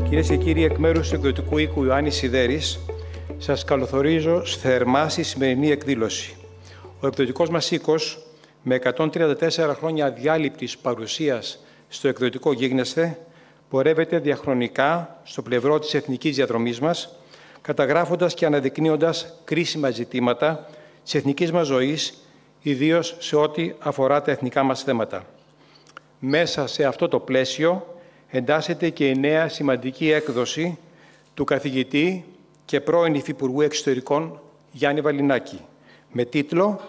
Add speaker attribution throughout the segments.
Speaker 1: Κυρίες και κύριοι, εκ μέρους του εκδοτικού οίκου Ιωάννης Σιδέρης, σας καλωθορίζω θερμά στη σημερινή εκδήλωση. Ο εκδοτικός μας οίκος, με 134 χρόνια αδιάλειπτης παρουσίας στο εκδοτικό γίγνεσθε, πορεύεται διαχρονικά στο πλευρό της εθνικής διαδρομής μας, καταγράφοντας και αναδεικνύοντας κρίσιμα ζητήματα της εθνικής μας ζωής, ιδίως σε ό,τι αφορά τα εθνικά μας θέματα. Μέσα σε αυτό το πλαίσιο εντάσσεται και η νέα σημαντική έκδοση του καθηγητή και πρώην Υφυπουργού Εξωτερικών Γιάννη Βαλινάκη, με τίτλο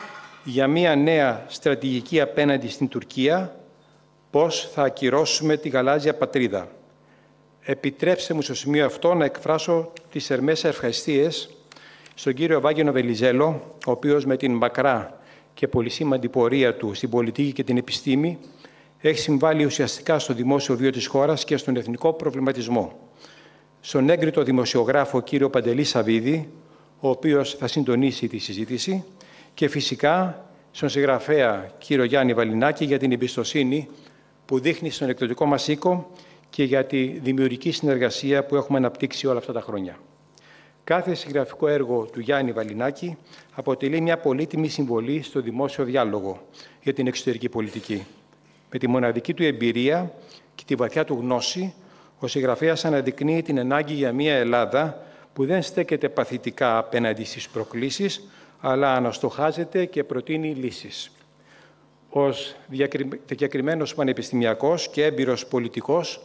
Speaker 1: «Για μια νέα στρατηγική απέναντι στην Τουρκία, πώς θα ακυρώσουμε τη γαλάζια πατρίδα». Επιτρέψτε μου στο σημείο αυτό να εκφράσω τις θερμές ευχαριστίες στον κύριο Βάγγενο Βελιζέλο, ο οποίος με την μακρά και πολυσήμαντη πορεία του στην πολιτική και την επιστήμη έχει συμβάλει ουσιαστικά στο δημόσιο βίο της χώρας και στον εθνικό προβληματισμό. Στον έγκριτο δημοσιογράφο κύριο Παντελή Σαββίδη, ο οποίος θα συντονίσει τη συζήτηση, και φυσικά στον συγγραφέα κύριο Γιάννη Βαλινάκη για την εμπιστοσύνη που δείχνει στον εκδοτικό μας οίκο και για τη δημιουργική συνεργασία που έχουμε αναπτύξει όλα αυτά τα χρόνια. Κάθε συγγραφικό έργο του Γιάννη Βαλινάκη αποτελεί μια πολύτιμη συμβολή στο δημόσιο διάλογο για την εξωτερική πολιτική. Με τη μοναδική του εμπειρία και τη βαθιά του γνώση, ο συγγραφέας αναδεικνύει την ανάγκη για μια Ελλάδα που δεν στέκεται παθητικά απέναντι στις προκλήσεις, αλλά αναστοχάζεται και προτείνει λύσεις. Ως διακεκριμένος πανεπιστημιακός και έμπειρος πολιτικός,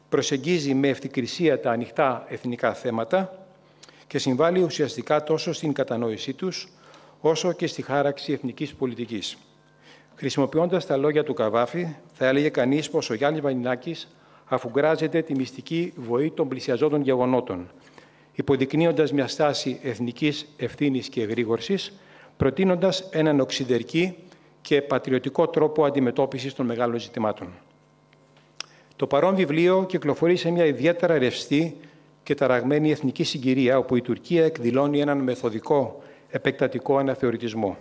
Speaker 1: προσεγγίζει με ευθυκρισία τα ανοιχτά εθνικά θέματα και συμβάλλει ουσιαστικά τόσο στην κατανόησή τους, όσο και στη χάραξη εθνικής πολιτικής. Χρησιμοποιώντας τα λόγια του Καβάφη, θα έλεγε κανείς πως ο Γιάννης Βαλινάκης αφουγκράζεται τη μυστική βοή των πλησιαζόντων γεγονότων, υποδεικνύοντας μια στάση εθνικής ευθύνης και εγρήγορσης, προτείνοντας έναν οξυδερκή και πατριωτικό τρόπο αντιμετώπισης των μεγάλων ζητημάτων. Το παρόν βιβλίο κυκλοφορεί σε μια ιδιαίτερα ρευστή και ταραγμένη εθνική συγκυρία, όπου η Τουρκία εκδηλώνει έναν μεθοδικό επεκτατικό αναθεωρητισμό.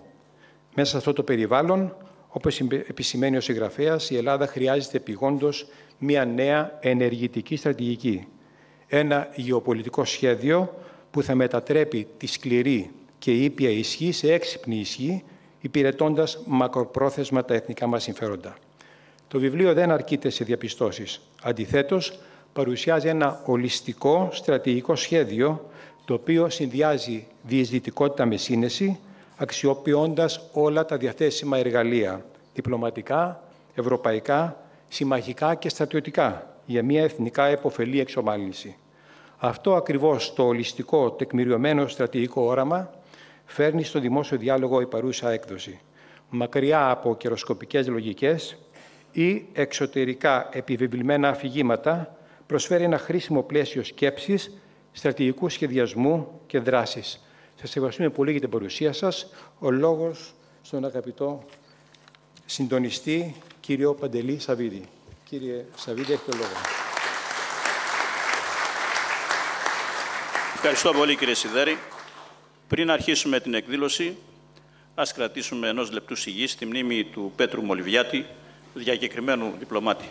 Speaker 1: Μέσα σε αυτό το περιβάλλον, όπως επισημαίνει ο συγγραφέας, η Ελλάδα χρειάζεται επειγόντως μια νέα ενεργητική στρατηγική. Ένα γεωπολιτικό σχέδιο που θα μετατρέπει τη σκληρή και ήπια ισχύ σε έξυπνη ισχύ, υπηρετώντας μακροπρόθεσμα τα εθνικά μας συμφέροντα. Το βιβλίο δεν αρκείται σε διαπιστώσεις. Αντιθέτως, παρουσιάζει ένα ολιστικό στρατηγικό σχέδιο, το οποίο συνδυάζει διεισδυτικότητα με σύνεση, αξιοποιώντας όλα τα διαθέσιμα εργαλεία, διπλωματικά, ευρωπαϊκά, συμμαχικά και στρατιωτικά, για μια εθνικά επωφελή εξομάλυνση. Αυτό ακριβώς το ολιστικό, τεκμηριωμένο στρατηγικό όραμα φέρνει στο δημόσιο διάλογο η παρούσα έκδοση. Μακριά από καιροσκοπικές λογικές ή εξωτερικά επιβεβλημένα αφηγήματα, προσφέρει ένα χρήσιμο πλαίσιο σκέψης, στρατηγικού σχεδιασμού και δράσης. Σας ευχαριστούμε πολύ για την παρουσία σας. Ο λόγος στον αγαπητό συντονιστή, κύριο Παντελή Σαββίδη. Κύριε Σαββίδη, έχετε το λόγο.
Speaker 2: Ευχαριστώ πολύ, κύριε Σιδέρη. Πριν αρχίσουμε την εκδήλωση, ας κρατήσουμε ενός λεπτού σιγής στη μνήμη του Πέτρου Μολυβιάτη, διακεκριμένου διπλωμάτη.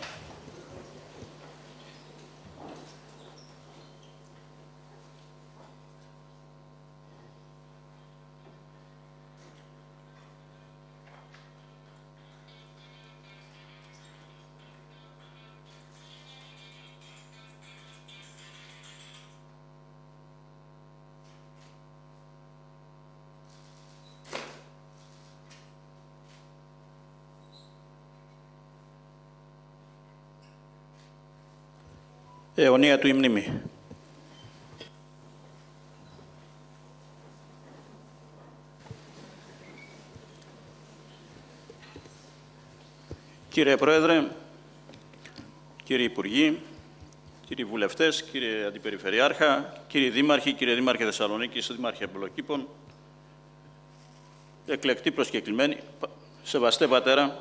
Speaker 2: Αιωνία του η μνήμη. Κύριε Πρόεδρε, κύριοι Υπουργοί, κύριοι Βουλευτές, κύριε Αντιπεριφερειάρχα, κύριοι Δήμαρχοι, κύριε Δήμαρχε Θεσσαλονίκης, Δήμαρχε Εμπολοκήπων, εκλεκτοί προσκεκλημένοι, σεβαστέ Πατέρα,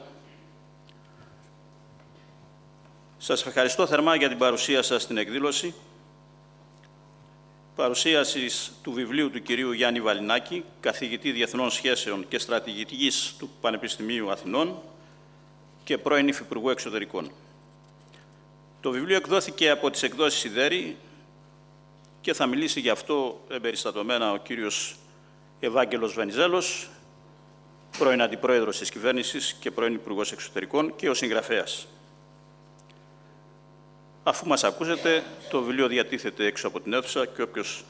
Speaker 2: σας ευχαριστώ θερμά για την παρουσία σας στην εκδήλωση παρουσίασης του βιβλίου του κυρίου Γιάννη Βαλινάκη, καθηγητή Διεθνών Σχέσεων και Στρατηγικής του Πανεπιστημίου Αθηνών και πρώην Υφυπουργού Εξωτερικών. Το βιβλίο εκδόθηκε από τις εκδόσεις Σιδέρη και θα μιλήσει γι' αυτό εμπεριστατωμένα ο κύριος Ευάγγελος Βενιζέλος, πρώην Αντιπρόεδρος της Κυβέρνησης και πρώην Υπουργός Εξωτερικών και ο συγγραφέας. Αφού μας ακούσετε, το βιβλίο διατίθεται έξω από την αίθουσα και όποιος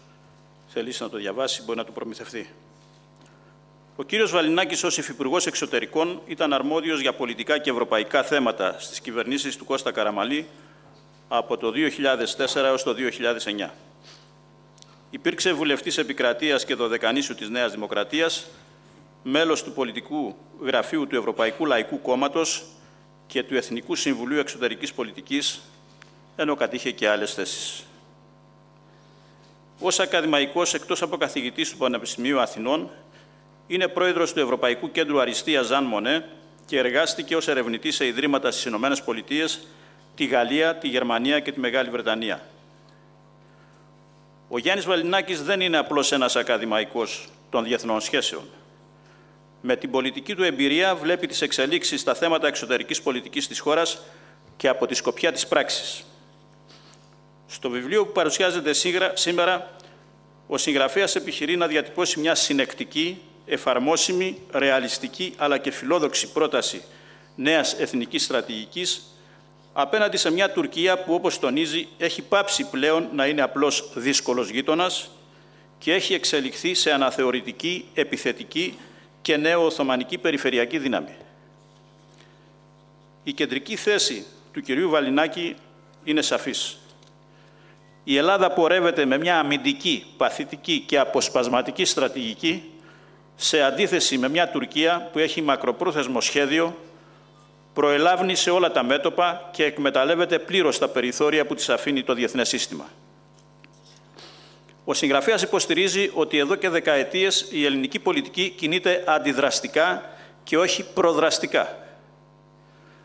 Speaker 2: θελήσει να το διαβάσει μπορεί να το προμηθευτεί. Ο κύριος Βαλινάκης ως Υφυπουργός Εξωτερικών ήταν αρμόδιος για πολιτικά και ευρωπαϊκά θέματα στις κυβερνήσεις του Κώστα Καραμανλή από το 2004 έως το 2009. Υπήρξε βουλευτής επικρατείας και δωδεκανήσιου της Νέας Δημοκρατίας, μέλος του πολιτικού γραφείου του Ευρωπαϊκού Λαϊκού Κόμματος και του Εθνικού Συμβουλίου Εξωτερικής Πολιτικής, ενώ κατήχε και άλλες θέσεις. Ως ακαδημαϊκός, εκτός από καθηγητής του Πανεπιστημίου Αθηνών, είναι πρόεδρος του Ευρωπαϊκού Κέντρου Αριστείας Ζαν Μονέ και εργάστηκε ως ερευνητής σε ιδρύματα στις Ηνωμένες Πολιτείες, τη Γαλλία, τη Γερμανία και τη Μεγάλη Βρετανία. Ο Γιάννης Βαλινάκης δεν είναι απλώς ένας ακαδημαϊκός των διεθνών σχέσεων. Με την πολιτική του εμπειρία βλέπει τις εξελίξεις στα θέματα εξωτερικής πολιτικής της χώρας και από τη σκοπιά της πράξης. Στο βιβλίο που παρουσιάζεται σήμερα, ο συγγραφέας επιχειρεί να διατυπώσει μια συνεκτική, εφαρμόσιμη, ρεαλιστική αλλά και φιλόδοξη πρόταση νέας εθνικής στρατηγικής απέναντι σε μια Τουρκία που, όπως τονίζει, έχει πάψει πλέον να είναι απλώς δύσκολος γείτονας και έχει εξελιχθεί σε αναθεωρητική, επιθετική και νέο οθωμανική περιφερειακή δύναμη. Η κεντρική θέση του κυρίου Βαλινάκη είναι σαφής. Η Ελλάδα πορεύεται με μια αμυντική, παθητική και αποσπασματική στρατηγική σε αντίθεση με μια Τουρκία που έχει μακροπρόθεσμο σχέδιο, προελάβνει σε όλα τα μέτωπα και εκμεταλλεύεται πλήρως τα περιθώρια που της αφήνει το διεθνές σύστημα. Ο συγγραφέας υποστηρίζει ότι εδώ και δεκαετίες η ελληνική πολιτική κινείται αντιδραστικά και όχι προδραστικά.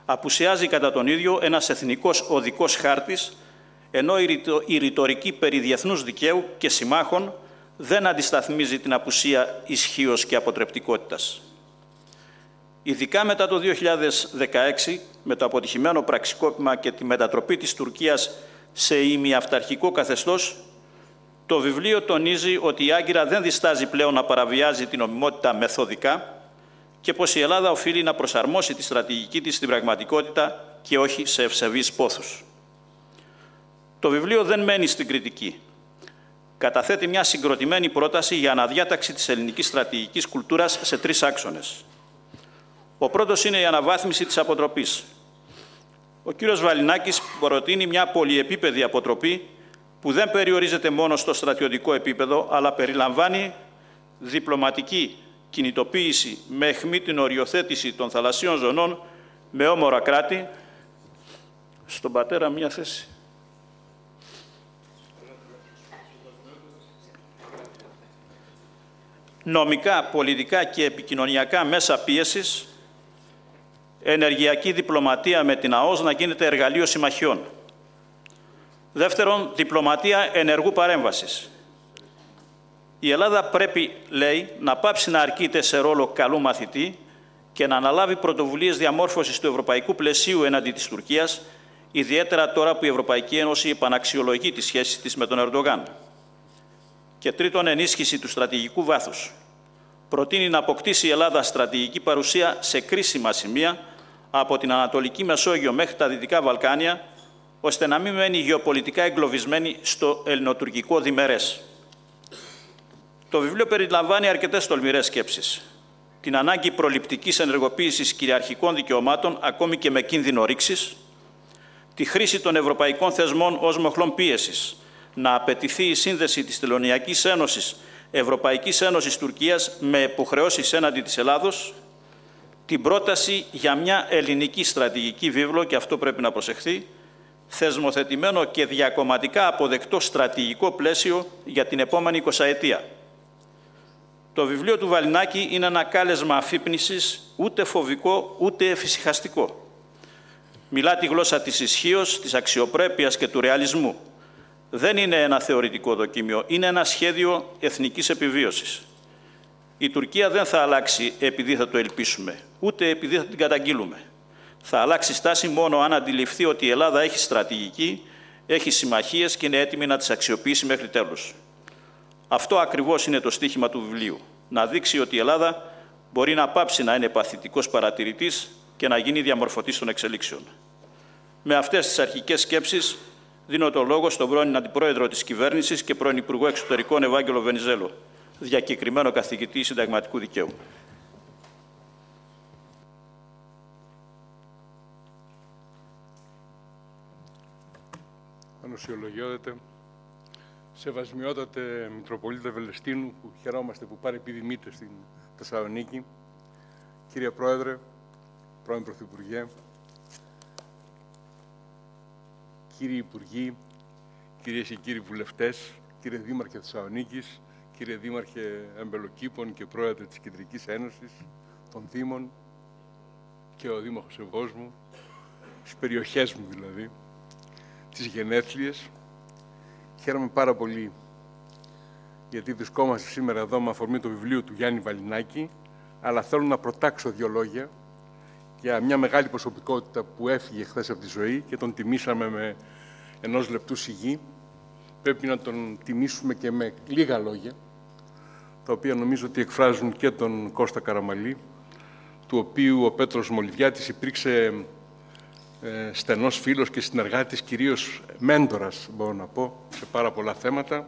Speaker 2: Απουσιάζει κατά τον ίδιο ένας εθνικός οδικός χάρτης, ενώ η ρητορική περί διεθνούς δικαίου και συμμάχων δεν αντισταθμίζει την απουσία ισχύως και αποτρεπτικότητας. Ειδικά μετά το 2016, με το αποτυχημένο πραξικόπημα και τη μετατροπή της Τουρκίας σε ημιαυταρχικό καθεστώς, το βιβλίο τονίζει ότι η Άγκυρα δεν διστάζει πλέον να παραβιάζει την νομιμότητα μεθοδικά και πως η Ελλάδα οφείλει να προσαρμόσει τη στρατηγική της στην πραγματικότητα και όχι σε ευσεβείς πόθους. Το βιβλίο δεν μένει στην κριτική. Καταθέτει μια συγκροτημένη πρόταση για αναδιάταξη της ελληνικής στρατηγικής κουλτούρας σε 3 άξονες. Ο πρώτος είναι η αναβάθμιση της αποτροπής. Ο κύριος Βαλινάκης προτείνει μια πολυεπίπεδη αποτροπή που δεν περιορίζεται μόνο στο στρατιωτικό επίπεδο, αλλά περιλαμβάνει διπλωματική κινητοποίηση με αιχμή την οριοθέτηση των θαλασσίων ζωνών με όμορα κράτη. Στον πατέρα μια θέση. Νομικά, πολιτικά και επικοινωνιακά μέσα πίεσης, ενεργειακή διπλωματία με την ΑΟΣ να γίνεται εργαλείο συμμαχιών. Δεύτερον, διπλωματία ενεργού παρέμβασης. Η Ελλάδα πρέπει, λέει, να πάψει να αρκείται σε ρόλο καλού μαθητή και να αναλάβει πρωτοβουλίες διαμόρφωσης του ευρωπαϊκού πλαισίου εναντί της Τουρκίας, ιδιαίτερα τώρα που η Ευρωπαϊκή Ένωση επαναξιολογεί τη σχέση της με τον Ερντογάν. Και τρίτον, ενίσχυση του στρατηγικού βάθους. Προτείνει να αποκτήσει η Ελλάδα στρατηγική παρουσία σε κρίσιμα σημεία από την Ανατολική Μεσόγειο μέχρι τα Δυτικά Βαλκάνια, ώστε να μην μένει γεωπολιτικά εγκλωβισμένη στο ελληνοτουρκικό διμερές. Το βιβλίο περιλαμβάνει αρκετές τολμηρές σκέψεις. Την ανάγκη προληπτικής ενεργοποίησης κυριαρχικών δικαιωμάτων, ακόμη και με κίνδυνο ρήξης, τη χρήση των ευρωπαϊκών θεσμών ως μοχλών πίεσης, να απαιτηθεί η σύνδεση της Τελωνειακής Ένωσης, Ευρωπαϊκής Ένωσης Τουρκίας με υποχρεώσεις έναντι της Ελλάδος, την πρόταση για μια ελληνική στρατηγική βίβλο, και αυτό πρέπει να προσεχθεί, θεσμοθετημένο και διακομματικά αποδεκτό στρατηγικό πλαίσιο για την επόμενη 20ετία. Το βιβλίο του Βαλινάκη είναι ένα κάλεσμα αφύπνισης, ούτε φοβικό, ούτε εφησυχαστικό. Μιλά τη γλώσσα της ισχύως, της αξιοπρέπειας και του ρεαλισμού. Δεν είναι ένα θεωρητικό δοκίμιο, είναι ένα σχέδιο εθνικής επιβίωσης. Η Τουρκία δεν θα αλλάξει επειδή θα το ελπίσουμε, ούτε επειδή θα την καταγγείλουμε. Θα αλλάξει στάση μόνο αν αντιληφθεί ότι η Ελλάδα έχει στρατηγική, έχει συμμαχίες και είναι έτοιμη να τις αξιοποιήσει μέχρι τέλους. Αυτό ακριβώς είναι το στίχημα του βιβλίου. Να δείξει ότι η Ελλάδα μπορεί να πάψει να είναι παθητικός παρατηρητής και να γίνει διαμορφωτής των εξελίξεων. Με αυτές τις αρχικές σκέψεις, δίνω το λόγο στον πρώην Αντιπρόεδρο της Κυβέρνησης και πρώην Υπουργό Εξωτερικών Ευάγγελο Βενιζέλο, διακεκριμένο καθηγητή συνταγματικού δικαίου.
Speaker 3: Ανοσιολογιότατε, σεβασμιότατε Μητροπολίτε Βελεστίνου, που χαιρόμαστε που πάρε επιδημείτε στην Θεσσαλονίκη, κύριε Πρόεδρε, πρώην Πρωθυπουργέ, κύριοι Υπουργοί, κυρίες και κύριοι Βουλευτές, κύριε Δήμαρχε Θεσσαλονίκης, κύριε Δήμαρχε Εμπελοκήπων και Πρόεδρε της Κεντρικής Ένωσης των Δήμων και ο Δήμαρχος Ευόσμου, στις περιοχές μου δηλαδή, τις γενέθλιες. Χαίρομαι πάρα πολύ γιατί βρισκόμαστε σήμερα εδώ με αφορμή το βιβλίο του Γιάννη Βαλινάκη, αλλά θέλω να προτάξω δύο λόγια για μια μεγάλη προσωπικότητα που έφυγε χθες από τη ζωή και τον τιμήσαμε με 1 λεπτού σιγή. Πρέπει να τον τιμήσουμε και με λίγα λόγια, τα οποία νομίζω ότι εκφράζουν και τον Κώστα Καραμαλή, του οποίου ο Πέτρος Μολυβιάτης υπήρξε στενός φίλος και συνεργάτης, κυρίως μέντορας, μπορώ να πω, σε πάρα πολλά θέματα.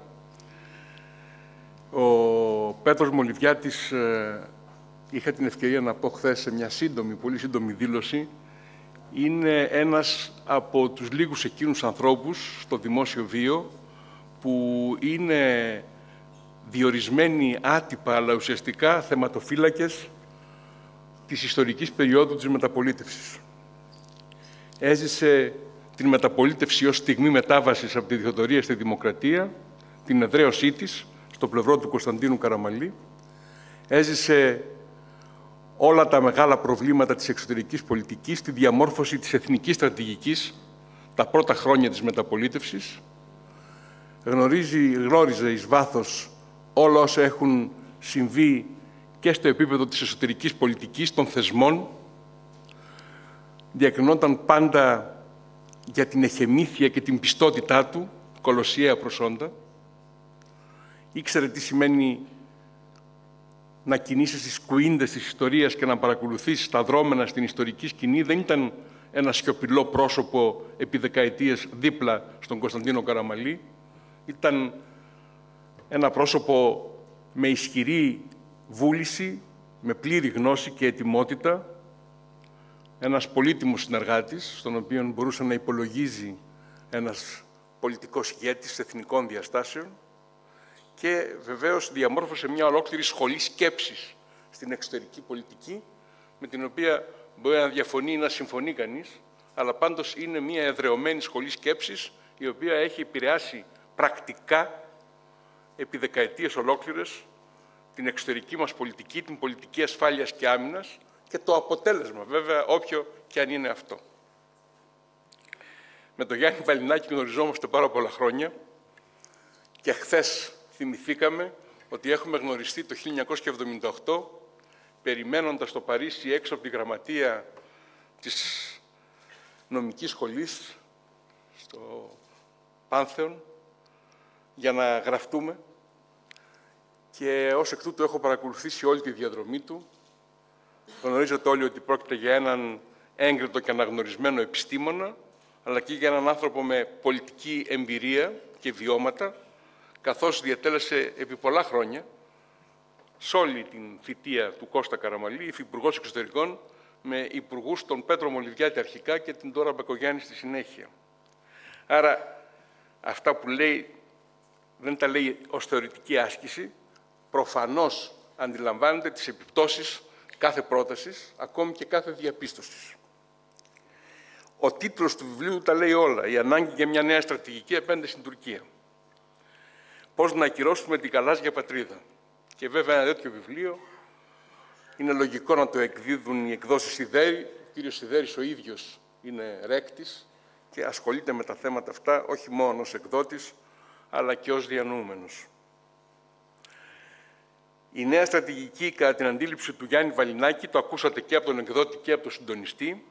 Speaker 3: Ο Πέτρος Μολυβιάτης, είχα την ευκαιρία να πω χθες σε μια πολύ σύντομη δήλωση, είναι ένας από τους λίγους εκείνους ανθρώπους στο δημόσιο βίο που είναι διορισμένοι άτυπα, αλλά ουσιαστικά θεματοφύλακες της ιστορικής περίοδου της μεταπολίτευσης. Έζησε την μεταπολίτευση ως στιγμή μετάβασης από τη δικτατορία στη δημοκρατία, την εδραίωσή της στο πλευρό του Κωνσταντίνου Καραμαλή. Έζησε όλα τα μεγάλα προβλήματα της εξωτερικής πολιτικής, τη διαμόρφωση της εθνικής στρατηγικής τα πρώτα χρόνια της μεταπολίτευσης. Γνώριζε εις βάθος όλα όσα έχουν συμβεί και στο επίπεδο της εσωτερικής πολιτικής, των θεσμών. Διακρινόταν πάντα για την εχεμήθεια και την πιστότητά του, κολοσιαία προσόντα. Ήξερε τι σημαίνει να κινείσαι στις κουίντες της ιστορίας και να παρακολουθείς τα δρόμενα στην ιστορική σκηνή. Δεν ήταν ένα σιωπηλό πρόσωπο επί δεκαετίες δίπλα στον Κωνσταντίνο Καραμαλή. Ήταν ένα πρόσωπο με ισχυρή βούληση, με πλήρη γνώση και ετοιμότητα, ένας πολύτιμος συνεργάτης, στον οποίο μπορούσε να υπολογίζει ένας πολιτικός ηγέτης εθνικών διαστάσεων και βεβαίως διαμόρφωσε μια ολόκληρη σχολή σκέψης στην εξωτερική πολιτική, με την οποία μπορεί να διαφωνεί ή να συμφωνεί κανείς, αλλά πάντως είναι μια εδραιωμένη σχολή σκέψης, η οποία έχει επηρεάσει πρακτικά επί δεκαετίες ολόκληρες την εξωτερική μας πολιτική, την πολιτική ασφάλειας και άμυνας και το αποτέλεσμα, βέβαια, όποιο και αν είναι αυτό. Με τον Γιάννη Βαλινάκη γνωριζόμαστε πάρα πολλά χρόνια και χθες θυμηθήκαμε ότι έχουμε γνωριστεί το 1978, περιμένοντας στο Παρίσι έξω από τη γραμματεία της νομικής σχολής, στο Πάνθεον, για να γραφτούμε και ως εκ τούτου έχω παρακολουθήσει όλη τη διαδρομή του. Γνωρίζετε όλοι ότι πρόκειται για έναν έγκριτο και αναγνωρισμένο επιστήμονα, αλλά και για έναν άνθρωπο με πολιτική εμπειρία και βιώματα, καθώς διατέλεσε επί πολλά χρόνια, σε όλη την θητεία του Κώστα Καραμαλή, υφυπουργός εξωτερικών, με υπουργούς τον Πέτρο Μολυβιάτη αρχικά και την Ντόρα Μπακογιάννη στη συνέχεια. Άρα, αυτά που λέει δεν τα λέει ως θεωρητική άσκηση, προφανώς αντιλαμβάνεται τις επιπτώσεις κάθε πρότασης, ακόμη και κάθε διαπίστωσης. Ο τίτλος του βιβλίου τα λέει όλα. Η ανάγκη για μια νέα στρατηγική απέναντι στην Τουρκία. Πώς να ακυρώσουμε την γαλάζια πατρίδα. Και βέβαια ένα τέτοιο βιβλίο είναι λογικό να το εκδίδουν οι εκδόσεις Σιδέρη. Ο κύριος Σιδέρης ο ίδιος είναι ρέκτης και ασχολείται με τα θέματα αυτά, όχι μόνο ως εκδότης, αλλά και ως διανοούμενος. Η νέα στρατηγική, κατά την αντίληψη του Γιάννη Βαλινάκη, το ακούσατε και από τον εκδότη και από τον συντονιστή,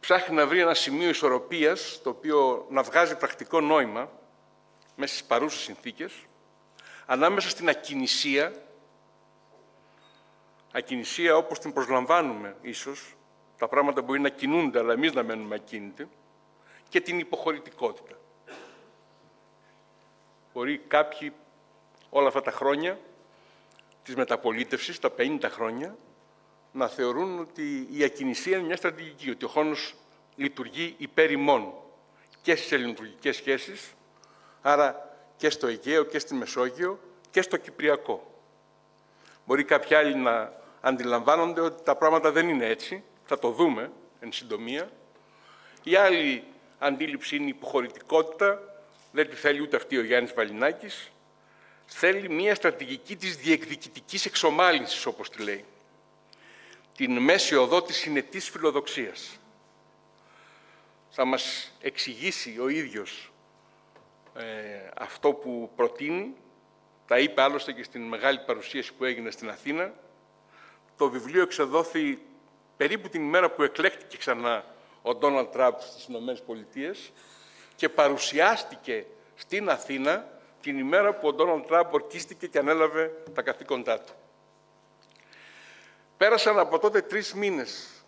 Speaker 3: ψάχνει να βρει ένα σημείο ισορροπίας, το οποίο να βγάζει πρακτικό νόημα μέσα στις παρούσες συνθήκες, ανάμεσα στην ακινησία όπως την προσλαμβάνουμε ίσως, τα πράγματα μπορεί να κινούνται, αλλά εμείς να μένουμε ακίνητοι, και την υποχωρητικότητα. Μπορεί κάποιοι όλα αυτά τα χρόνια της μεταπολίτευσης, τα 50 χρόνια, να θεωρούν ότι η ακινησία είναι μια στρατηγική, ότι ο χρόνος λειτουργεί υπέρ ημών και στις ελληνοτουρκικές σχέσεις, άρα και στο Αιγαίο και στη Μεσόγειο και στο Κυπριακό. Μπορεί κάποιοι άλλοι να αντιλαμβάνονται ότι τα πράγματα δεν είναι έτσι, θα το δούμε εν συντομία. Η άλλη αντίληψη είναι η υποχωρητικότητα, δεν τη θέλει ούτε αυτή ο Γιάννης Βαλινάκης, θέλει μια στρατηγική της διεκδικητικής εξομάλυνσης, όπως τη λέει. Την μέση οδό της συνετής φιλοδοξίας. Θα μας εξηγήσει ο ίδιος αυτό που προτείνει, τα είπε άλλωστε και στην μεγάλη παρουσίαση που έγινε στην Αθήνα. Το βιβλίο εξεδόθη περίπου την ημέρα που εκλέχτηκε ξανά ο Ντόναλντ Τραμπ στις Ηνωμένες Πολιτείες και παρουσιάστηκε στην Αθήνα την ημέρα που ο Ντόναλντ Τραμπ ορκίστηκε και ανέλαβε τα καθήκοντά του. Πέρασαν από τότε 3 μήνες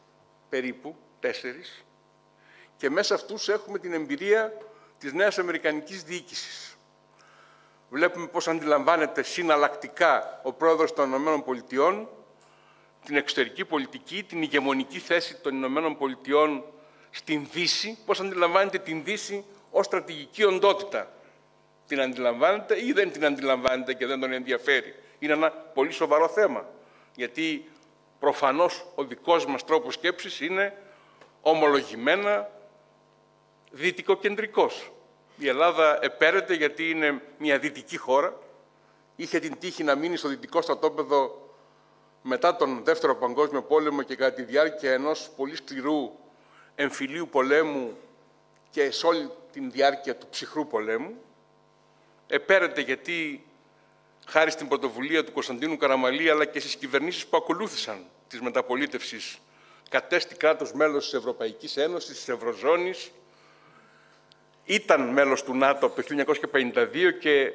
Speaker 3: περίπου, 4, και μέσα αυτούς έχουμε την εμπειρία της νέας αμερικανικής διοίκησης. Βλέπουμε πώς αντιλαμβάνεται συναλλακτικά ο πρόεδρος των ΗΠΑ την εξωτερική πολιτική, την ηγεμονική θέση των ΗΠΑ στην Δύση, πώς αντιλαμβάνεται την Δύση ως στρατηγική οντότητα. Την αντιλαμβάνεται ή δεν την αντιλαμβάνεται και δεν τον ενδιαφέρει. Είναι ένα πολύ σοβαρό θέμα, γιατί προφανώς ο δικός μας τρόπος σκέψης είναι ομολογημένα δυτικοκεντρικός. Η Ελλάδα επέρεται γιατί είναι μια δυτική χώρα. Είχε την τύχη να μείνει στο δυτικό στρατόπεδο μετά τον Δεύτερο Παγκόσμιο Πόλεμο και κατά τη διάρκεια ενός πολύ σκληρού εμφυλίου πολέμου και σε όλη την διάρκεια του ψυχρού πολέμου. Επέρεται γιατί, χάρη στην πρωτοβουλία του Κωνσταντίνου Καραμαλή, αλλά και στις κυβερνήσεις που ακολούθησαν της μεταπολίτευσης, κατέστη κράτος μέλος της Ευρωπαϊκής Ένωσης, της Ευρωζώνης, ήταν μέλος του ΝΑΤΟ από το 1952 και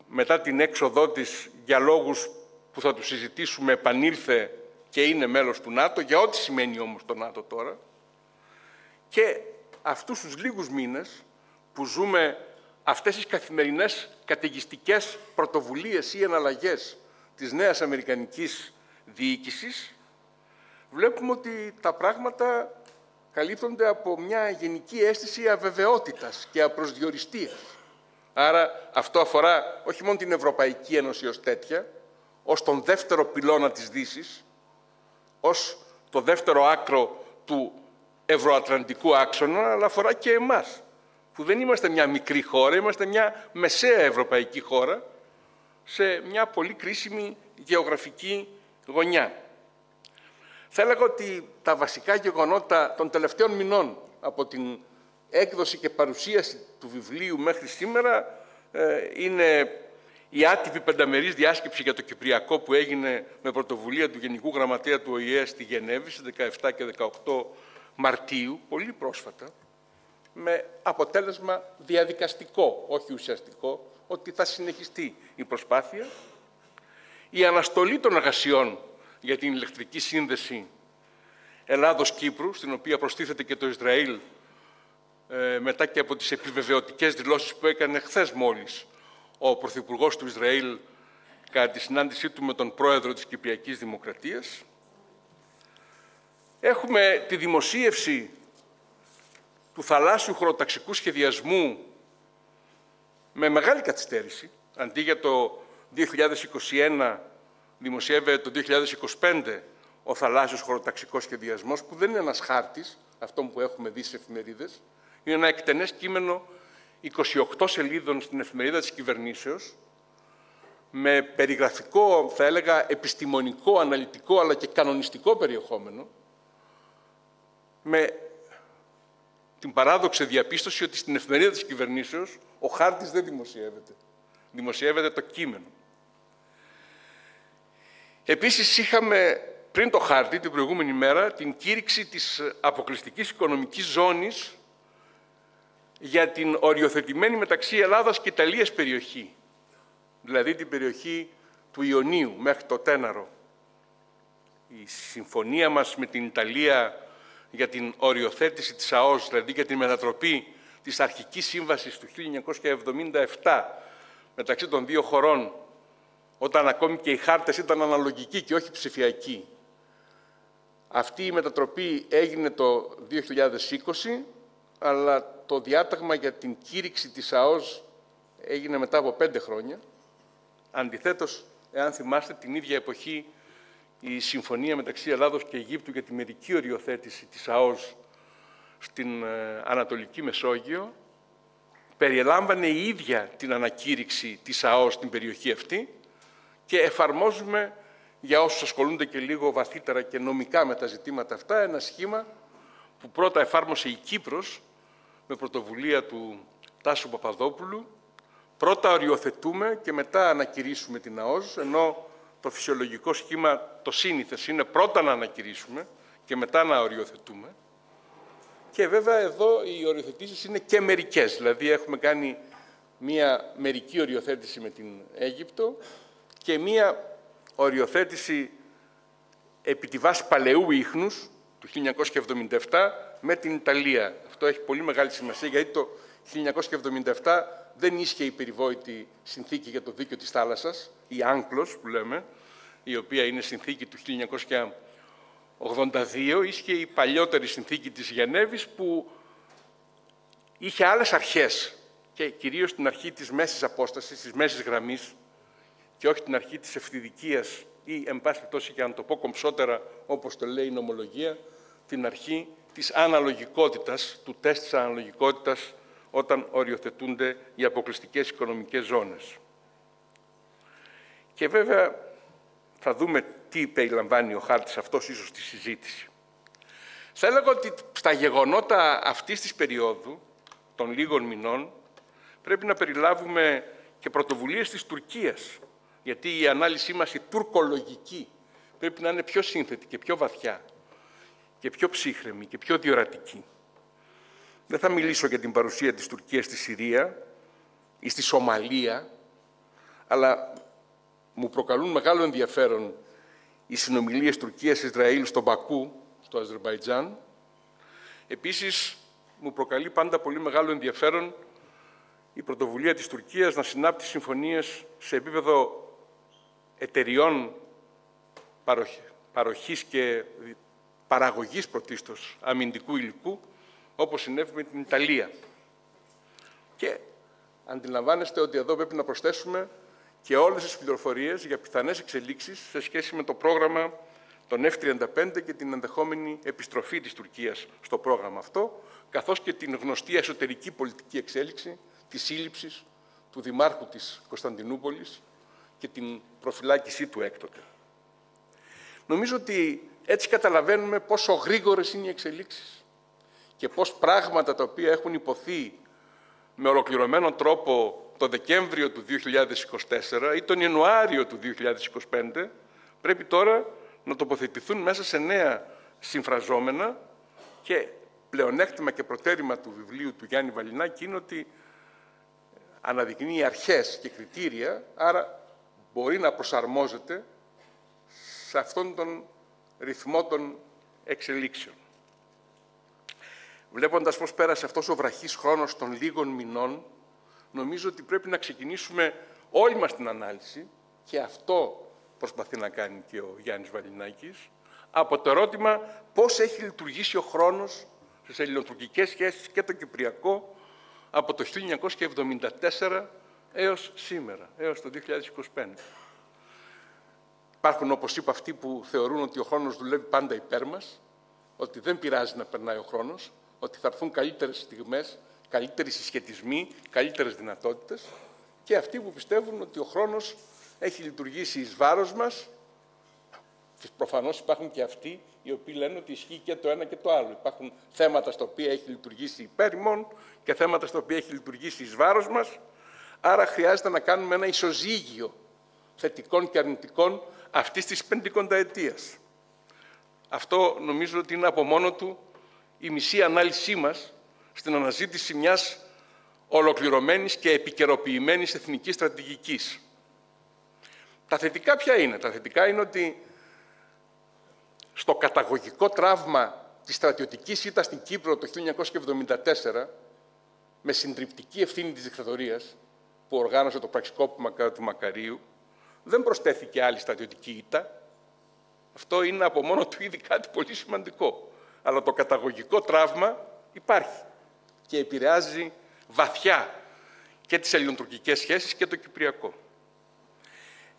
Speaker 3: μετά την έξοδό της για λόγους που θα τους συζητήσουμε επανήλθε και είναι μέλος του ΝΑΤΟ, για ό,τι σημαίνει όμως το ΝΑΤΟ τώρα. Και αυτούς τους λίγους μήνες που ζούμε αυτές τις καθημερινές καταιγιστικές πρωτοβουλίες ή εναλλαγές της νέας αμερικανικής διοίκησης, βλέπουμε ότι τα πράγματα καλύπτονται από μια γενική αίσθηση αβεβαιότητας και απροσδιοριστίας. Άρα αυτό αφορά όχι μόνο την Ευρωπαϊκή Ένωση ως τέτοια, ως τον δεύτερο πυλώνα της Δύσης, ως το δεύτερο άκρο του ευρωατλαντικού άξονα, αλλά αφορά και εμάς, που δεν είμαστε μια μικρή χώρα, είμαστε μια μεσαία ευρωπαϊκή χώρα, σε μια πολύ κρίσιμη γεωγραφική γωνιά. Θα έλεγα ότι τα βασικά γεγονότα των τελευταίων μηνών, από την έκδοση και παρουσίαση του βιβλίου μέχρι σήμερα, είναι η άτυπη πενταμερής διάσκεψη για το Κυπριακό που έγινε με πρωτοβουλία του Γενικού Γραμματέα του ΟΗΕ στη Γενέβη στις 17 και 18 Μαρτίου, πολύ πρόσφατα, με αποτέλεσμα διαδικαστικό, όχι ουσιαστικό, ότι θα συνεχιστεί η προσπάθεια. Η αναστολή των εργασιών για την ηλεκτρική σύνδεση Ελλάδος-Κύπρου, στην οποία προστίθεται και το Ισραήλ, μετά και από τις επιβεβαιωτικές δηλώσεις που έκανε χθες μόλις ο Πρωθυπουργός του Ισραήλ κατά τη συνάντησή του με τον Πρόεδρο της Κυπριακής Δημοκρατίας. Έχουμε τη δημοσίευση του θαλάσσιου χωροταξικού σχεδιασμού με μεγάλη καθυστέρηση. Αντί για το 2021 δημοσιεύεται το 2025 ο θαλάσσιος χωροταξικός σχεδιασμός, που δεν είναι ένας χάρτης, αυτό που έχουμε δει στις εφημερίδες. Είναι ένα εκτενές κείμενο 28 σελίδων στην εφημερίδα της κυβερνήσεως, με περιγραφικό, θα έλεγα, επιστημονικό, αναλυτικό, αλλά και κανονιστικό περιεχόμενο, με την παράδοξη διαπίστωση ότι στην εφημερίδα της κυβερνήσεως ο χάρτης δεν δημοσιεύεται. Δημοσιεύεται το κείμενο. Επίσης, είχαμε πριν το χάρτη, την προηγούμενη μέρα, την κήρυξη της αποκλειστικής οικονομικής ζώνης για την οριοθετημένη μεταξύ Ελλάδας και Ιταλίας περιοχή, δηλαδή την περιοχή του Ιωνίου μέχρι το Τέναρο. Η συμφωνία μας με την Ιταλία για την οριοθέτηση της ΑΟΣ, δηλαδή για την μετατροπή της αρχικής σύμβασης του 1977 μεταξύ των δύο χωρών, όταν ακόμη και οι χάρτες ήταν αναλογικοί και όχι ψηφιακοί. Αυτή η μετατροπή έγινε το 2020, αλλά το διάταγμα για την κήρυξη της ΑΟΣ έγινε μετά από 5 χρόνια. Αντιθέτως, εάν θυμάστε, την ίδια εποχή η συμφωνία μεταξύ Ελλάδος και Αιγύπτου για τη μερική οριοθέτηση της ΑΟΣ στην Ανατολική Μεσόγειο περιελάμβανε η ίδια την ανακήρυξη της ΑΟΣ στην περιοχή αυτή και εφαρμόζουμε, για όσους ασχολούνται και λίγο βαθύτερα και νομικά με τα ζητήματα αυτά, ένα σχήμα που πρώτα εφάρμοσε η Κύπρος με πρωτοβουλία του Τάσου Παπαδόπουλου. Πρώτα οριοθετούμε και μετά ανακηρύσουμε την ΑΟΣ, ενώ το φυσιολογικό σχήμα, το σύνηθες, είναι πρώτα να ανακηρύσουμε και μετά να οριοθετούμε. Και βέβαια εδώ οι οριοθετήσεις είναι και μερικές, δηλαδή έχουμε κάνει μία μερική οριοθέτηση με την Αίγυπτο και μία οριοθέτηση επί τη βάση παλαιού ίχνους του 1977 με την Ιταλία. Αυτό έχει πολύ μεγάλη σημασία, γιατί το 1977 δεν ίσχυε η περιβόητη συνθήκη για το δίκαιο της θάλασσας, η Άγκλος που λέμε, η οποία είναι συνθήκη του 1982, ίσχυε η παλιότερη συνθήκη της Γενέβης που είχε άλλες αρχές και κυρίως την αρχή της μέσης απόστασης, της μέσης γραμμής και όχι την αρχή της ευθυδικίας ή, εν πάση περιπτώσει, και αν το πω κομψότερα, όπως το λέει η νομολογία, την αρχή της αναλογικότητας, του τεστ της αναλογικότητας όταν οριοθετούνται οι αποκλειστικές οικονομικές ζώνες. Και βέβαια θα δούμε τι περιλαμβάνει ο χάρτης αυτός ίσως στη συζήτηση. Θα έλεγα ότι στα γεγονότα αυτής της περίοδου, των λίγων μηνών, πρέπει να περιλάβουμε και πρωτοβουλίες της Τουρκίας, γιατί η ανάλυση μας, η τουρκολογική, πρέπει να είναι πιο σύνθετη και πιο βαθιά και πιο ψύχρεμη και πιο διορατική. Δεν θα μιλήσω για την παρουσία της Τουρκίας στη Συρία ή στη Σομαλία, αλλά μου προκαλούν μεγάλο ενδιαφέρον οι συνομιλίες Τουρκίας-Ισραήλ στον Μπακού, στο Αζερμπαϊτζάν. Επίσης, μου προκαλεί πάντα πολύ μεγάλο ενδιαφέρον η πρωτοβουλία της Τουρκίας να συνάπτει συμφωνίες σε επίπεδο εταιριών παροχής και παραγωγής πρωτίστως αμυντικού υλικού, όπως συνέβη με την Ιταλία. Και αντιλαμβάνεστε ότι εδώ πρέπει να προσθέσουμε και όλες τις πληροφορίες για πιθανές εξελίξεις σε σχέση με το πρόγραμμα των F-35 και την ενδεχόμενη επιστροφή της Τουρκίας στο πρόγραμμα αυτό, καθώς και την γνωστή εσωτερική πολιτική εξέλιξη της σύλληψης του Δημάρχου της Κωνσταντινούπολης και την προφυλάκησή του έκτοτε. Νομίζω ότι έτσι καταλαβαίνουμε πόσο γρήγορες είναι οι εξελίξεις και πώς πράγματα τα οποία έχουν υποθεί με ολοκληρωμένο τρόπο το Δεκέμβριο του 2024 ή τον Ιανουάριο του 2025 πρέπει τώρα να τοποθετηθούν μέσα σε νέα συμφραζόμενα και πλεονέκτημα και προτέρημα του βιβλίου του Γιάννη Βαλινάκη είναι ότι αναδεικνύει αρχές και κριτήρια, άρα μπορεί να προσαρμόζεται σε αυτόν τον ρυθμό των εξελίξεων. Βλέποντας πώς πέρασε αυτός ο βραχής χρόνος των λίγων μηνών, νομίζω ότι πρέπει να ξεκινήσουμε όλη μας την ανάλυση, και αυτό προσπαθεί να κάνει και ο Γιάννης Βαλινάκης, από το ερώτημα πώς έχει λειτουργήσει ο χρόνος στις ελληνοτουρκικές σχέσεις και το κυπριακό από το 1974 έως σήμερα, έως το 2025. Υπάρχουν, όπως είπα, αυτοί που θεωρούν ότι ο χρόνος δουλεύει πάντα υπέρ μας, ότι δεν πειράζει να περνάει ο χρόνος, ότι θα έρθουν καλύτερες στιγμές, καλύτεροι συσχετισμοί, καλύτερες δυνατότητες, και αυτοί που πιστεύουν ότι ο χρόνος έχει λειτουργήσει εις βάρος μας. Προφανώς υπάρχουν και αυτοί οι οποίοι λένε ότι ισχύει και το ένα και το άλλο. Υπάρχουν θέματα στα οποία έχει λειτουργήσει υπέρ ημών και θέματα στα οποία έχει λειτουργήσει εις βάρος μας. Άρα χρειάζεται να κάνουμε ένα ισοζύγιο θετικών και αρνητικών αυτής της 50ετίας. Αυτό νομίζω ότι είναι από μόνο του η μισή ανάλυση μας στην αναζήτηση μιας ολοκληρωμένης και επικαιροποιημένης εθνικής στρατηγικής. Τα θετικά ποια είναι? Τα θετικά είναι ότι στο καταγωγικό τραύμα της στρατιωτικής ήττας στην Κύπρο το 1974, με συντριπτική ευθύνη της δικτατορίας που οργάνωσε το πραξικόπημα κατά του Μακαρίου, δεν προσθέθηκε άλλη στρατιωτική ήττα. Αυτό είναι από μόνο του ήδη κάτι πολύ σημαντικό. Αλλά το καταγωγικό τραύμα υπάρχει και επηρεάζει βαθιά και τις ελληνοτουρκικές σχέσεις και το κυπριακό.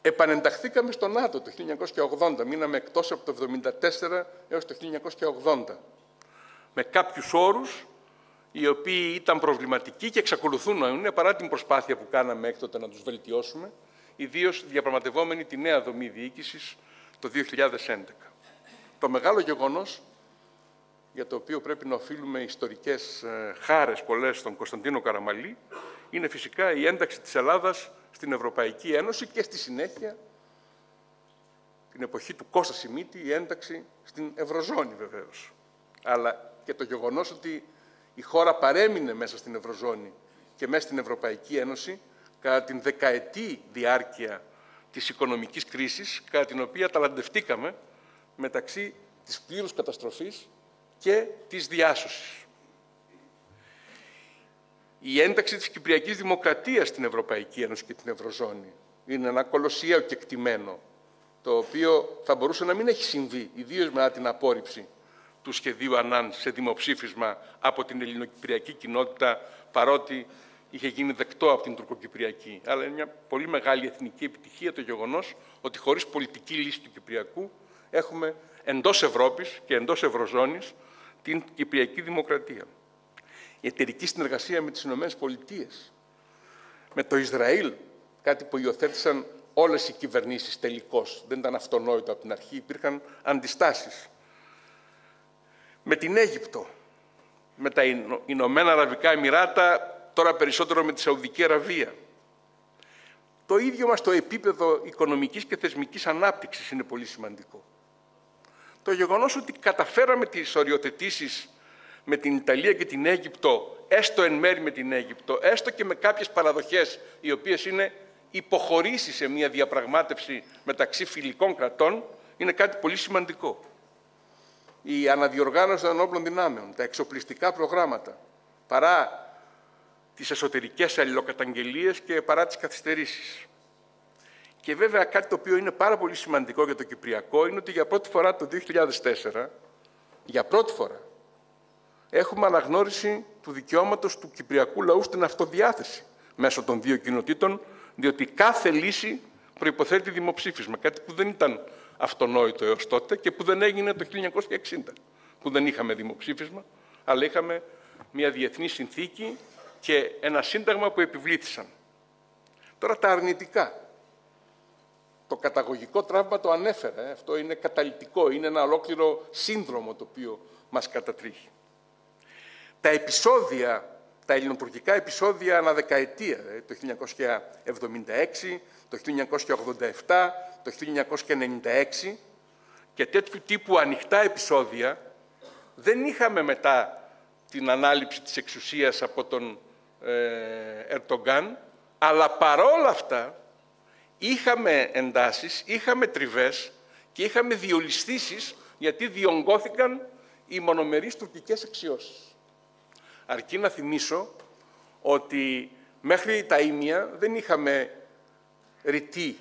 Speaker 3: Επανενταχθήκαμε στο ΝΑΤΟ το 1980, μείναμε εκτός από το 1974 έως το 1980, με κάποιους όρους οι οποίοι ήταν προβληματικοί και εξακολουθούν να είναι, παρά την προσπάθεια που κάναμε έκτοτε να τους βελτιώσουμε, ιδίως διαπραγματευόμενοι τη νέα δομή διοίκησης το 2011. Το μεγάλο γεγονός, για το οποίο πρέπει να οφείλουμε ιστορικές χάρες πολλές στον Κωνσταντίνο Καραμαλή, είναι φυσικά η ένταξη της Ελλάδας στην Ευρωπαϊκή Ένωση και στη συνέχεια, την εποχή του Κώστα Σιμίτη, η ένταξη στην Ευρωζώνη βεβαίως. Αλλά και το γεγονός ότι η χώρα παρέμεινε μέσα στην Ευρωζώνη και μέσα στην Ευρωπαϊκή Ένωση κατά την δεκαετή διάρκεια της οικονομικής κρίσης, κατά την οποία ταλαντευτήκαμε μεταξύ της πλήρους καταστροφής και της διάσωσης. Η ένταξη της Κυπριακής Δημοκρατίας στην Ευρωπαϊκή Ένωση και την Ευρωζώνη είναι ένα κολοσιαίο κεκτημένο, το οποίο θα μπορούσε να μην έχει συμβεί, ιδίως μετά την απόρριψη του σχεδίου Ανάν σε δημοψήφισμα από την ελληνοκυπριακή κοινότητα, παρότι είχε γίνει δεκτό από την τουρκοκυπριακή. Αλλά είναι μια πολύ μεγάλη εθνική επιτυχία το γεγονός ότι χωρίς πολιτική λύση του Κυπριακού έχουμε εντός Ευρώπης και εντός Ευρωζώνης την Κυπριακή Δημοκρατία. Η εταιρική συνεργασία με τις Ηνωμένες Πολιτείες, με το Ισραήλ, κάτι που υιοθέτησαν όλες οι κυβερνήσεις τελικώς. Δεν ήταν αυτονόητο από την αρχή, υπήρχαν αντιστάσεις. Με την Αίγυπτο, με τα Ηνωμένα Αραβικά Εμιράτα, τώρα περισσότερο με τη Σαουδική Αραβία. Το ίδιο μας το επίπεδο οικονομικής και θεσμικής ανάπτυξης είναι πολύ σημαντικό. Το γεγονός ότι καταφέραμε τις οριοθετήσεις με την Ιταλία και την Αίγυπτο, έστω εν μέρη με την Αίγυπτο, έστω και με κάποιες παραδοχές, οι οποίες είναι υποχωρήσεις σε μια διαπραγμάτευση μεταξύ φιλικών κρατών, είναι κάτι πολύ σημαντικό. Η αναδιοργάνωση των ενόπλων δυνάμεων, τα εξοπλιστικά προγράμματα, παρά τις εσωτερικές αλληλοκαταγγελίες και παρά τις καθυστερήσεις. Και βέβαια κάτι το οποίο είναι πάρα πολύ σημαντικό για το Κυπριακό είναι ότι για πρώτη φορά το 2004, για πρώτη φορά, έχουμε αναγνώριση του δικαιώματος του κυπριακού λαού στην αυτοδιάθεση μέσω των δύο κοινοτήτων, διότι κάθε λύση προϋποθέτει δημοψήφισμα, κάτι που δεν ήταν αυτονόητο έως τότε και που δεν έγινε το 1960, που δεν είχαμε δημοψήφισμα, αλλά είχαμε μια διεθνή συνθήκη και ένα σύνταγμα που επιβλήθησαν. Τώρα τα αρνητικά. Το καταγωγικό τραύμα το ανέφερα. Αυτό είναι καταλυτικό, είναι ένα ολόκληρο σύνδρομο το οποίο μας κατατρίχει. Τα επεισόδια, τα ελληνοτουρκικά επεισόδια ανά δεκαετία, το 1976, το 1987, το 1996 και τέτοιου τύπου ανοιχτά επεισόδια δεν είχαμε μετά την ανάληψη της εξουσίας από τον Ερντογκάν, αλλά παρόλα αυτά είχαμε εντάσεις, είχαμε τριβές και είχαμε διολισθήσεις γιατί διονγκώθηκαν οι μονομερείς τουρκικές αξιώσεις. Αρκεί να θυμίσω ότι μέχρι τα ίμια δεν είχαμε ρητή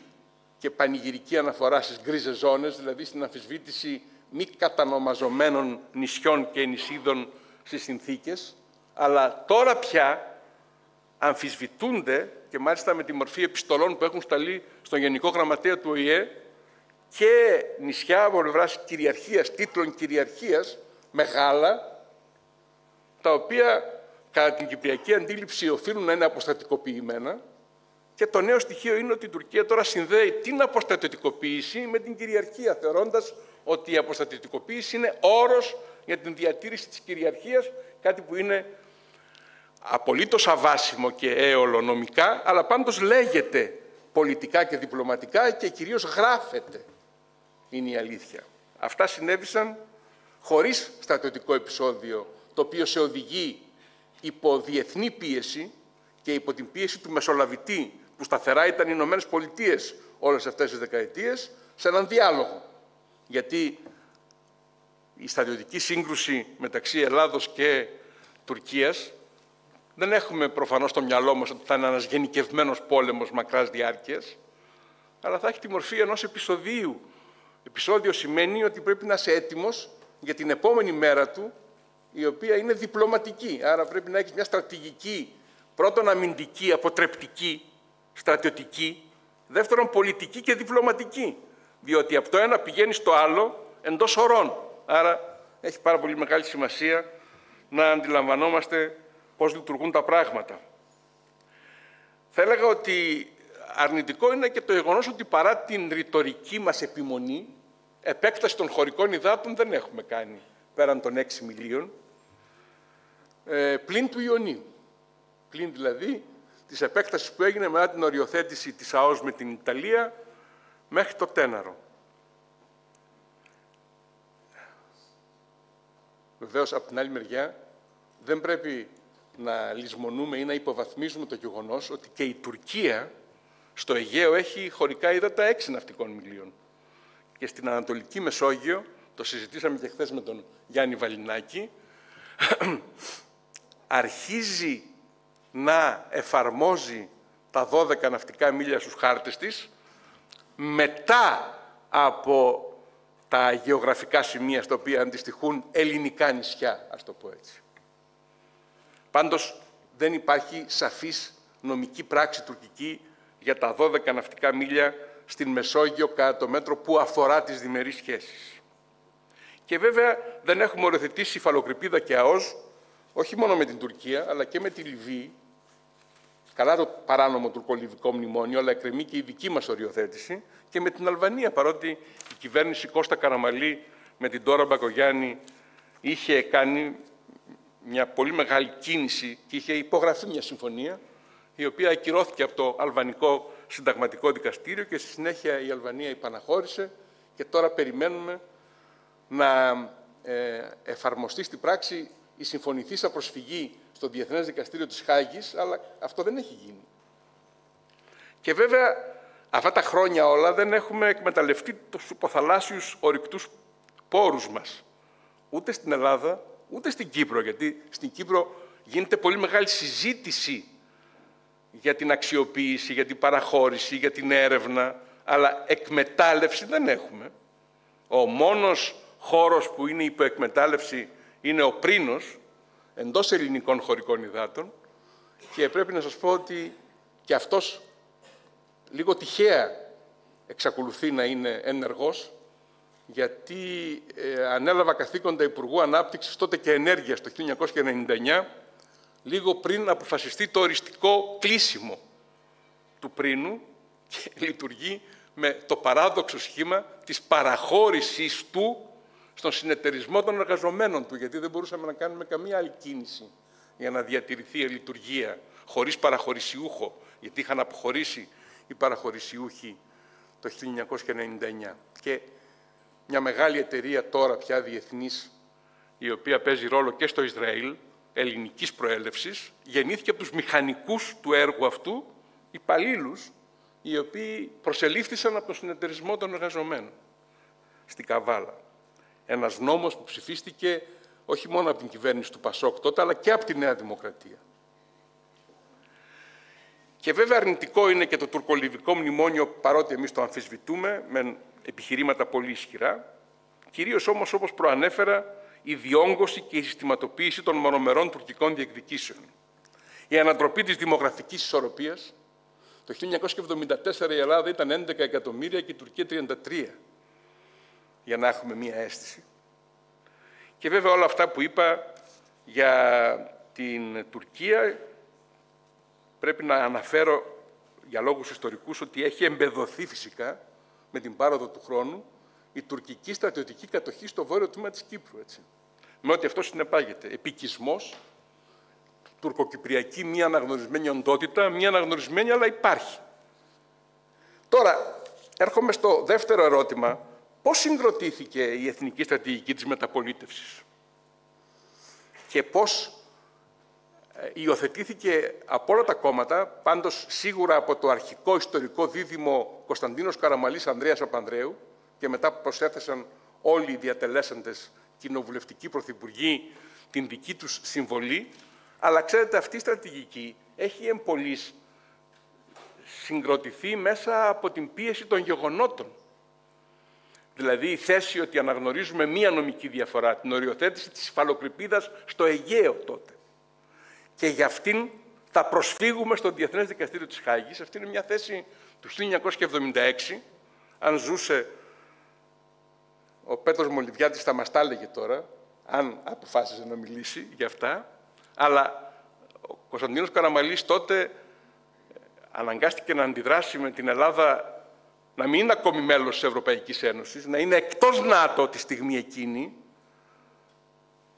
Speaker 3: και πανηγυρική αναφορά στις γκρίζες ζώνες, δηλαδή στην αμφισβήτηση μη κατανομαζομένων νησιών και νησίδων στις συνθήκες, αλλά τώρα πια αμφισβητούνται και μάλιστα με τη μορφή επιστολών που έχουν σταλεί στον Γενικό Γραμματέα του ΟΗΕ και νησιά από πλευράς κυριαρχίας, τίτλων κυριαρχίας, μεγάλα, τα οποία κατά την κυπριακή αντίληψη οφείλουν να είναι αποστατικοποιημένα και το νέο στοιχείο είναι ότι η Τουρκία τώρα συνδέει την αποστατικοποίηση με την κυριαρχία, θεωρώντας ότι η αποστατικοποίηση είναι όρος για την διατήρηση της κυριαρχίας, κάτι που είναι απολύτως αβάσιμο και έολο νομικά, αλλά πάντως λέγεται πολιτικά και διπλωματικά και κυρίως γράφεται, είναι η αλήθεια. Αυτά συνέβησαν χωρίς στρατιωτικό επεισόδιο, το οποίο σε οδηγεί υπό διεθνή πίεση και υπό την πίεση του μεσολαβητή, που σταθερά ήταν οι Ηνωμένες Πολιτείες όλες αυτές τις δεκαετίες, σε έναν διάλογο. Γιατί η στρατιωτική σύγκρουση μεταξύ Ελλάδος και Τουρκίας δεν έχουμε προφανώς στο μυαλό μας ότι θα είναι ένας γενικευμένος πόλεμος μακράς διάρκειας, αλλά θα έχει τη μορφή ενός επεισοδίου. Επεισόδιο σημαίνει ότι πρέπει να είσαι έτοιμος για την επόμενη μέρα του, η οποία είναι διπλωματική. Άρα πρέπει να έχεις μια στρατηγική, πρώτον αμυντική, αποτρεπτική, στρατιωτική, δεύτερον πολιτική και διπλωματική. Διότι από το ένα πηγαίνει στο άλλο εντός ωρών. Άρα έχει πάρα πολύ μεγάλη σημασία να αντιλαμβανόμαστε πώς λειτουργούν τα πράγματα. Θα έλεγα ότι αρνητικό είναι και το γεγονός ότι παρά την ρητορική μας επιμονή, επέκταση των χωρικών υδάτων δεν έχουμε κάνει πέραν των 6 μιλίων, πλην του Ιωνίου. Πλην δηλαδή της επέκτασης που έγινε μετά την οριοθέτηση της ΑΟΣ με την Ιταλία μέχρι το Τέναρο. Βεβαίως, από την άλλη μεριά, δεν πρέπει να λησμονούμε ή να υποβαθμίζουμε το γεγονός ότι και η Τουρκία στο Αιγαίο έχει χωρικά ύδατα 6 ναυτικών μιλίων. Και στην Ανατολική Μεσόγειο, το συζητήσαμε και χθες με τον Γιάννη Βαλινάκη, αρχίζει να εφαρμόζει τα 12 ναυτικά μίλια στους χάρτες της μετά από τα γεωγραφικά σημεία στα οποία αντιστοιχούν ελληνικά νησιά, ας το πω έτσι. Πάντως, δεν υπάρχει σαφής νομική πράξη τουρκική για τα 12 ναυτικά μίλια στην Μεσόγειο κατά το μέτρο που αφορά τις διμερείς σχέσεις. Και βέβαια δεν έχουμε οριοθετήσει υφαλοκρηπίδα και ΑΟΣ, όχι μόνο με την Τουρκία, αλλά και με τη Λιβύη. Καλά το παράνομο τουρκολιβικό μνημόνιο, αλλά εκκρεμεί και η δική μας οριοθέτηση, και με την Αλβανία, παρότι η κυβέρνηση Κώστα Καραμαλή με την Ντόρα Μπακογιάννη είχε κάνει μια πολύ μεγάλη κίνηση και είχε υπογραφεί μια συμφωνία, η οποία ακυρώθηκε από το Αλβανικό Συνταγματικό Δικαστήριο και στη συνέχεια η Αλβανία υπαναχώρησε και τώρα περιμένουμε να εφαρμοστεί στην πράξη η συμφωνηθήσα προσφυγή στο Διεθνές Δικαστήριο της Χάγης, αλλά αυτό δεν έχει γίνει. Και βέβαια, αυτά τα χρόνια όλα δεν έχουμε εκμεταλλευτεί τους υποθαλάσσιους ορυκτούς πόρους μας. Ούτε στην Ελλάδα, ούτε στην Κύπρο, γιατί στην Κύπρο γίνεται πολύ μεγάλη συζήτηση για την αξιοποίηση, για την παραχώρηση, για την έρευνα, αλλά εκμετάλλευση δεν έχουμε. Ο μόνος χώρος που είναι υποεκμετάλλευση είναι ο Πρίνος, εντός ελληνικών χωρικών υδάτων, και πρέπει να σας πω ότι και αυτός λίγο τυχαία εξακολουθεί να είναι ενεργός, γιατί ανέλαβα καθήκοντα Υπουργού Ανάπτυξης τότε και Ενέργειας το 1999, λίγο πριν αποφασιστεί το οριστικό κλείσιμο του Πρίνου, και λειτουργεί με το παράδοξο σχήμα της παραχώρησης του στον συνεταιρισμό των εργαζομένων του, γιατί δεν μπορούσαμε να κάνουμε καμία άλλη κίνηση για να διατηρηθεί η λειτουργία χωρίς παραχωρησιούχο, γιατί είχαν αποχωρήσει οι παραχωρησιούχοι το 1999. Και μια μεγάλη εταιρεία τώρα πια διεθνής, η οποία παίζει ρόλο και στο Ισραήλ, ελληνικής προέλευσης, γεννήθηκε από τους μηχανικούς του έργου αυτού, υπαλλήλους, οι οποίοι προσελήφθησαν από τον συνεταιρισμό των εργαζομένων στην Καβάλα. Ένας νόμος που ψηφίστηκε όχι μόνο από την κυβέρνηση του Πασόκ τότε, αλλά και από τη Νέα Δημοκρατία. Και βέβαια αρνητικό είναι και το τουρκολιβικό μνημόνιο, παρότι εμείς το αμφισβητούμε με επιχειρήματα πολύ ισχυρά, κυρίως όμως, όπως προανέφερα, η διόγκωση και η συστηματοποίηση των μονομερών τουρκικών διεκδικήσεων. Η ανατροπή της δημογραφικής ισορροπίας. Το 1974 η Ελλάδα ήταν 11 εκατομμύρια και η Τουρκία 33, για να έχουμε μία αίσθηση. Και βέβαια όλα αυτά που είπα για την Τουρκία, πρέπει να αναφέρω για λόγους ιστορικούς ότι έχει εμπεδοθεί φυσικά με την πάροδο του χρόνου η τουρκική στρατιωτική κατοχή στο βόρειο τμήμα της Κύπρου. Έτσι. Με ό,τι αυτό συνεπάγεται. Επικισμός, τουρκοκυπριακή, μία αναγνωρισμένη οντότητα, μία αναγνωρισμένη, αλλά υπάρχει. Τώρα, έρχομαι στο δεύτερο ερώτημα. πώς συγκροτήθηκε η εθνική στρατηγική της μεταπολίτευσης και πώς υιοθετήθηκε από όλα τα κόμματα, πάντως σίγουρα από το αρχικό ιστορικό δίδυμο Κωνσταντίνος Καραμαλής Ανδρέας Παπανδρέου και μετά προσέθεσαν όλοι οι διατελέσαντες κοινοβουλευτικοί πρωθυπουργοί την δική τους συμβολή, αλλά ξέρετε αυτή η στρατηγική έχει εμπολής συγκροτηθεί μέσα από την πίεση των γεγονότων. Δηλαδή η θέση ότι αναγνωρίζουμε μία νομική διαφορά, την οριοθέτηση της υφαλοκρηπίδας στο Αιγαίο τότε. Και για αυτήν θα προσφύγουμε στο Διεθνές Δικαστήριο της Χάγης. Αυτή είναι μια θέση του 1976. Αν ζούσε ο Πέτρος Μολυβιάτης θα μας τα έλεγε τώρα, αν αποφάσισε να μιλήσει για αυτά. Αλλά ο Κωνσταντίνος Καραμαλής τότε αναγκάστηκε να αντιδράσει με την Ελλάδα να μην είναι ακόμη μέλος της Ευρωπαϊκής Ένωσης, να είναι εκτός ΝΑΤΟ τη στιγμή εκείνη,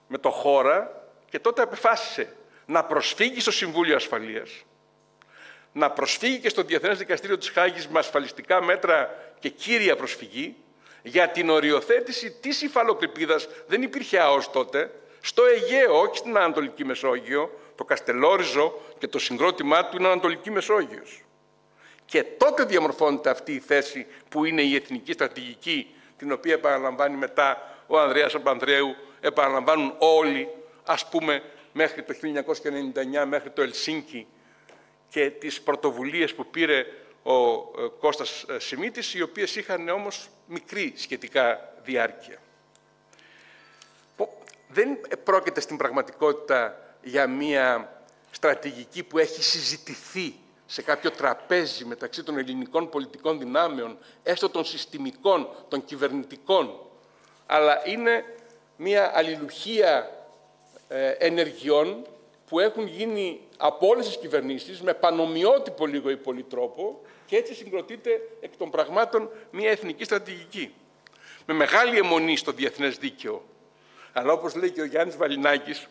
Speaker 3: με το χώρα, και τότε απεφάσισε να προσφύγει στο Συμβούλιο Ασφαλείας, να προσφύγει και στο Διεθνές Δικαστήριο της Χάγης με ασφαλιστικά μέτρα και κύρια προσφυγή για την οριοθέτηση της υφαλοκρηπίδας. Δεν υπήρχε ΑΟΣ τότε, στο Αιγαίο, όχι στην Ανατολική Μεσόγειο. Το Καστελόριζο και το συγκρότημά του είναι Ανατολική Μεσόγειος. Και τότε διαμορφώνεται αυτή η θέση που είναι η εθνική στρατηγική, την οποία επαναλαμβάνει μετά ο Ανδρέας Παπανδρέου, επαναλαμβάνουν όλοι, ας πούμε, μέχρι το 1999, μέχρι το Ελσίνκι και τις πρωτοβουλίες που πήρε ο Κώστας Σιμίτης, οι οποίες είχαν όμως μικρή σχετικά διάρκεια. Δεν πρόκειται στην πραγματικότητα για μια στρατηγική που έχει συζητηθεί σε κάποιο τραπέζι μεταξύ των ελληνικών πολιτικών δυνάμεων, έστω των συστημικών, των κυβερνητικών, αλλά είναι μια αλληλουχία ενεργειών που έχουν γίνει από όλες τις κυβερνήσεις με πανομοιότυπο λίγο ή πολύ τρόπο και έτσι συγκροτείται εκ των πραγμάτων μια εθνική στρατηγική. Με μεγάλη αιμονή στο διεθνές δίκαιο. Αλλά όπως λέει και ο Γιάννης Βαλινάκης,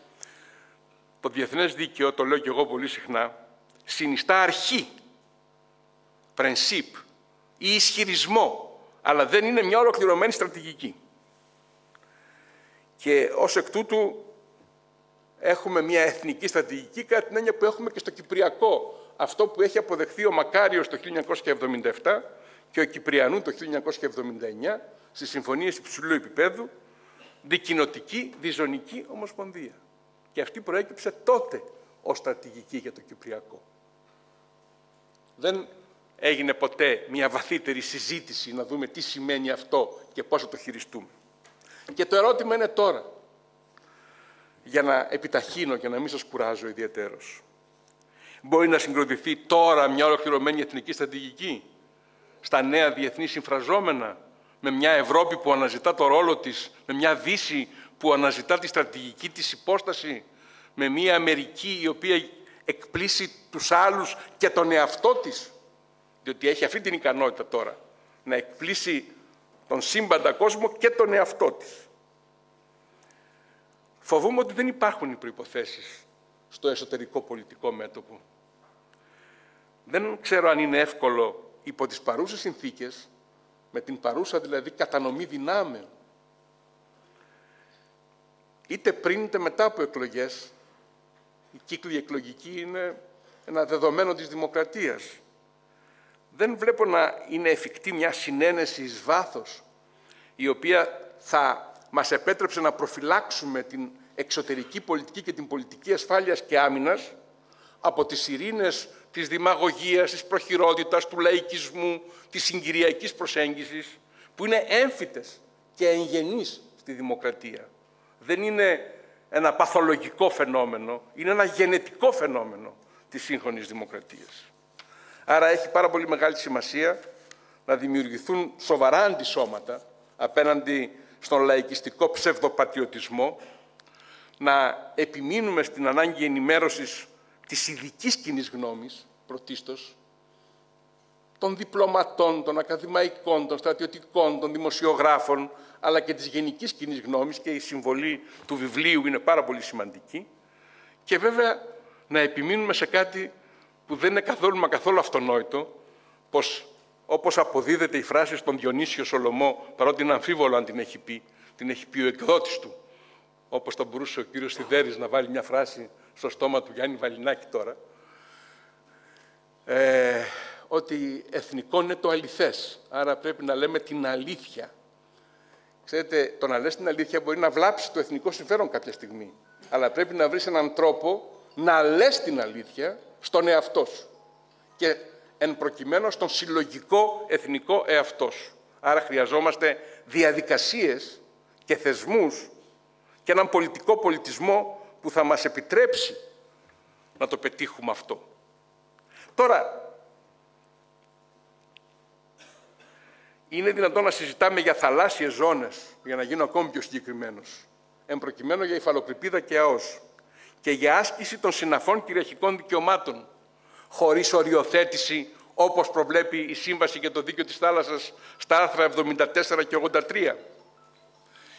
Speaker 3: το διεθνές δίκαιο, το λέω και εγώ πολύ συχνά, συνιστά αρχή, πρενσίπ ή ισχυρισμό, αλλά δεν είναι μια ολοκληρωμένη στρατηγική. Και ως εκ τούτου έχουμε μια εθνική στρατηγική κατά την έννοια που έχουμε και στο Κυπριακό. Αυτό που έχει αποδεχθεί ο Μακάριος το 1977 και ο Κυπριανού το 1979 στις συμφωνίες υψηλού επίπεδου, δικοινοτική, διζωνική ομοσπονδία. Και αυτή προέκυψε τότε ως στρατηγική για το Κυπριακό. Δεν έγινε ποτέ μια βαθύτερη συζήτηση να δούμε τι σημαίνει αυτό και πώς θα το χειριστούμε. Και το ερώτημα είναι τώρα, για να επιταχύνω και να μην σας κουράζω ιδιαιτέρως. Μπορεί να συγκροτηθεί τώρα μια ολοκληρωμένη εθνική στρατηγική στα νέα διεθνή συμφραζόμενα, με μια Ευρώπη που αναζητά το ρόλο της, με μια Δύση που αναζητά τη στρατηγική της υπόσταση, με μια Αμερική η οποία εκπλήσει τους άλλους και τον εαυτό της, διότι έχει αυτή την ικανότητα τώρα, να εκπλήσει τον σύμπαντα κόσμο και τον εαυτό της. Φοβούμαι ότι δεν υπάρχουν οι προϋποθέσεις στο εσωτερικό πολιτικό μέτωπο. Δεν ξέρω αν είναι εύκολο υπό τις παρούσες συνθήκες, με την παρούσα δηλαδή κατανομή δυνάμεων, είτε πριν είτε μετά από εκλογές, η κύκλη εκλογική είναι ένα δεδομένο της δημοκρατίας. Δεν βλέπω να είναι εφικτή μια συνένεση εις βάθος, η οποία θα μας επέτρεψε να προφυλάξουμε την εξωτερική πολιτική και την πολιτική ασφάλειας και άμυνας από τις ειρήνες της δημαγωγίας, της προχειρότητας, του λαϊκισμού, της συγκυριακής προσέγγισης, που είναι έμφυτες και εγγενείς στη δημοκρατία. Δεν είναι ένα παθολογικό φαινόμενο, είναι ένα γενετικό φαινόμενο της σύγχρονης δημοκρατίας. Άρα έχει πάρα πολύ μεγάλη σημασία να δημιουργηθούν σοβαρά αντισώματα απέναντι στον λαϊκιστικό ψευδοπατριωτισμό, να επιμείνουμε στην ανάγκη ενημέρωσης της ειδικής κοινής γνώμης, πρωτίστως, των διπλωματών, των ακαδημαϊκών, των στρατιωτικών, των δημοσιογράφων, αλλά και της γενικής κοινής γνώμης, και η συμβολή του βιβλίου είναι πάρα πολύ σημαντική. Και βέβαια να επιμείνουμε σε κάτι που δεν είναι καθόλου αυτονόητο, πως όπως αποδίδεται η φράση στον Διονύσιο Σολωμό, παρότι είναι αμφίβολο αν την έχει πει ο εκδότης του, όπως θα μπορούσε ο κύριος Σιδέρης να βάλει μια φράση στο στόμα του Γιάννη Βαλινάκη τώρα, ότι εθνικό είναι το αληθές, άρα πρέπει να λέμε την αλήθεια. Ξέρετε, το να λες την αλήθεια μπορεί να βλάψει το εθνικό συμφέρον κάποια στιγμή, αλλά πρέπει να βρεις έναν τρόπο να λες την αλήθεια στον εαυτό σου και εν προκειμένου στον συλλογικό εθνικό εαυτό σου. Άρα χρειαζόμαστε διαδικασίες και θεσμούς και έναν πολιτικό πολιτισμό που θα μας επιτρέψει να το πετύχουμε αυτό. Τώρα, είναι δυνατόν να συζητάμε για θαλάσσιες ζώνες, για να γίνω ακόμη πιο συγκεκριμένος, εν προκειμένου για υφαλοκρηπίδα και ΑΟΣ και για άσκηση των συναφών κυριαρχικών δικαιωμάτων, χωρίς οριοθέτηση, όπως προβλέπει η Σύμβαση για το Δίκαιο της Θάλασσας στα άρθρα 74 και 83,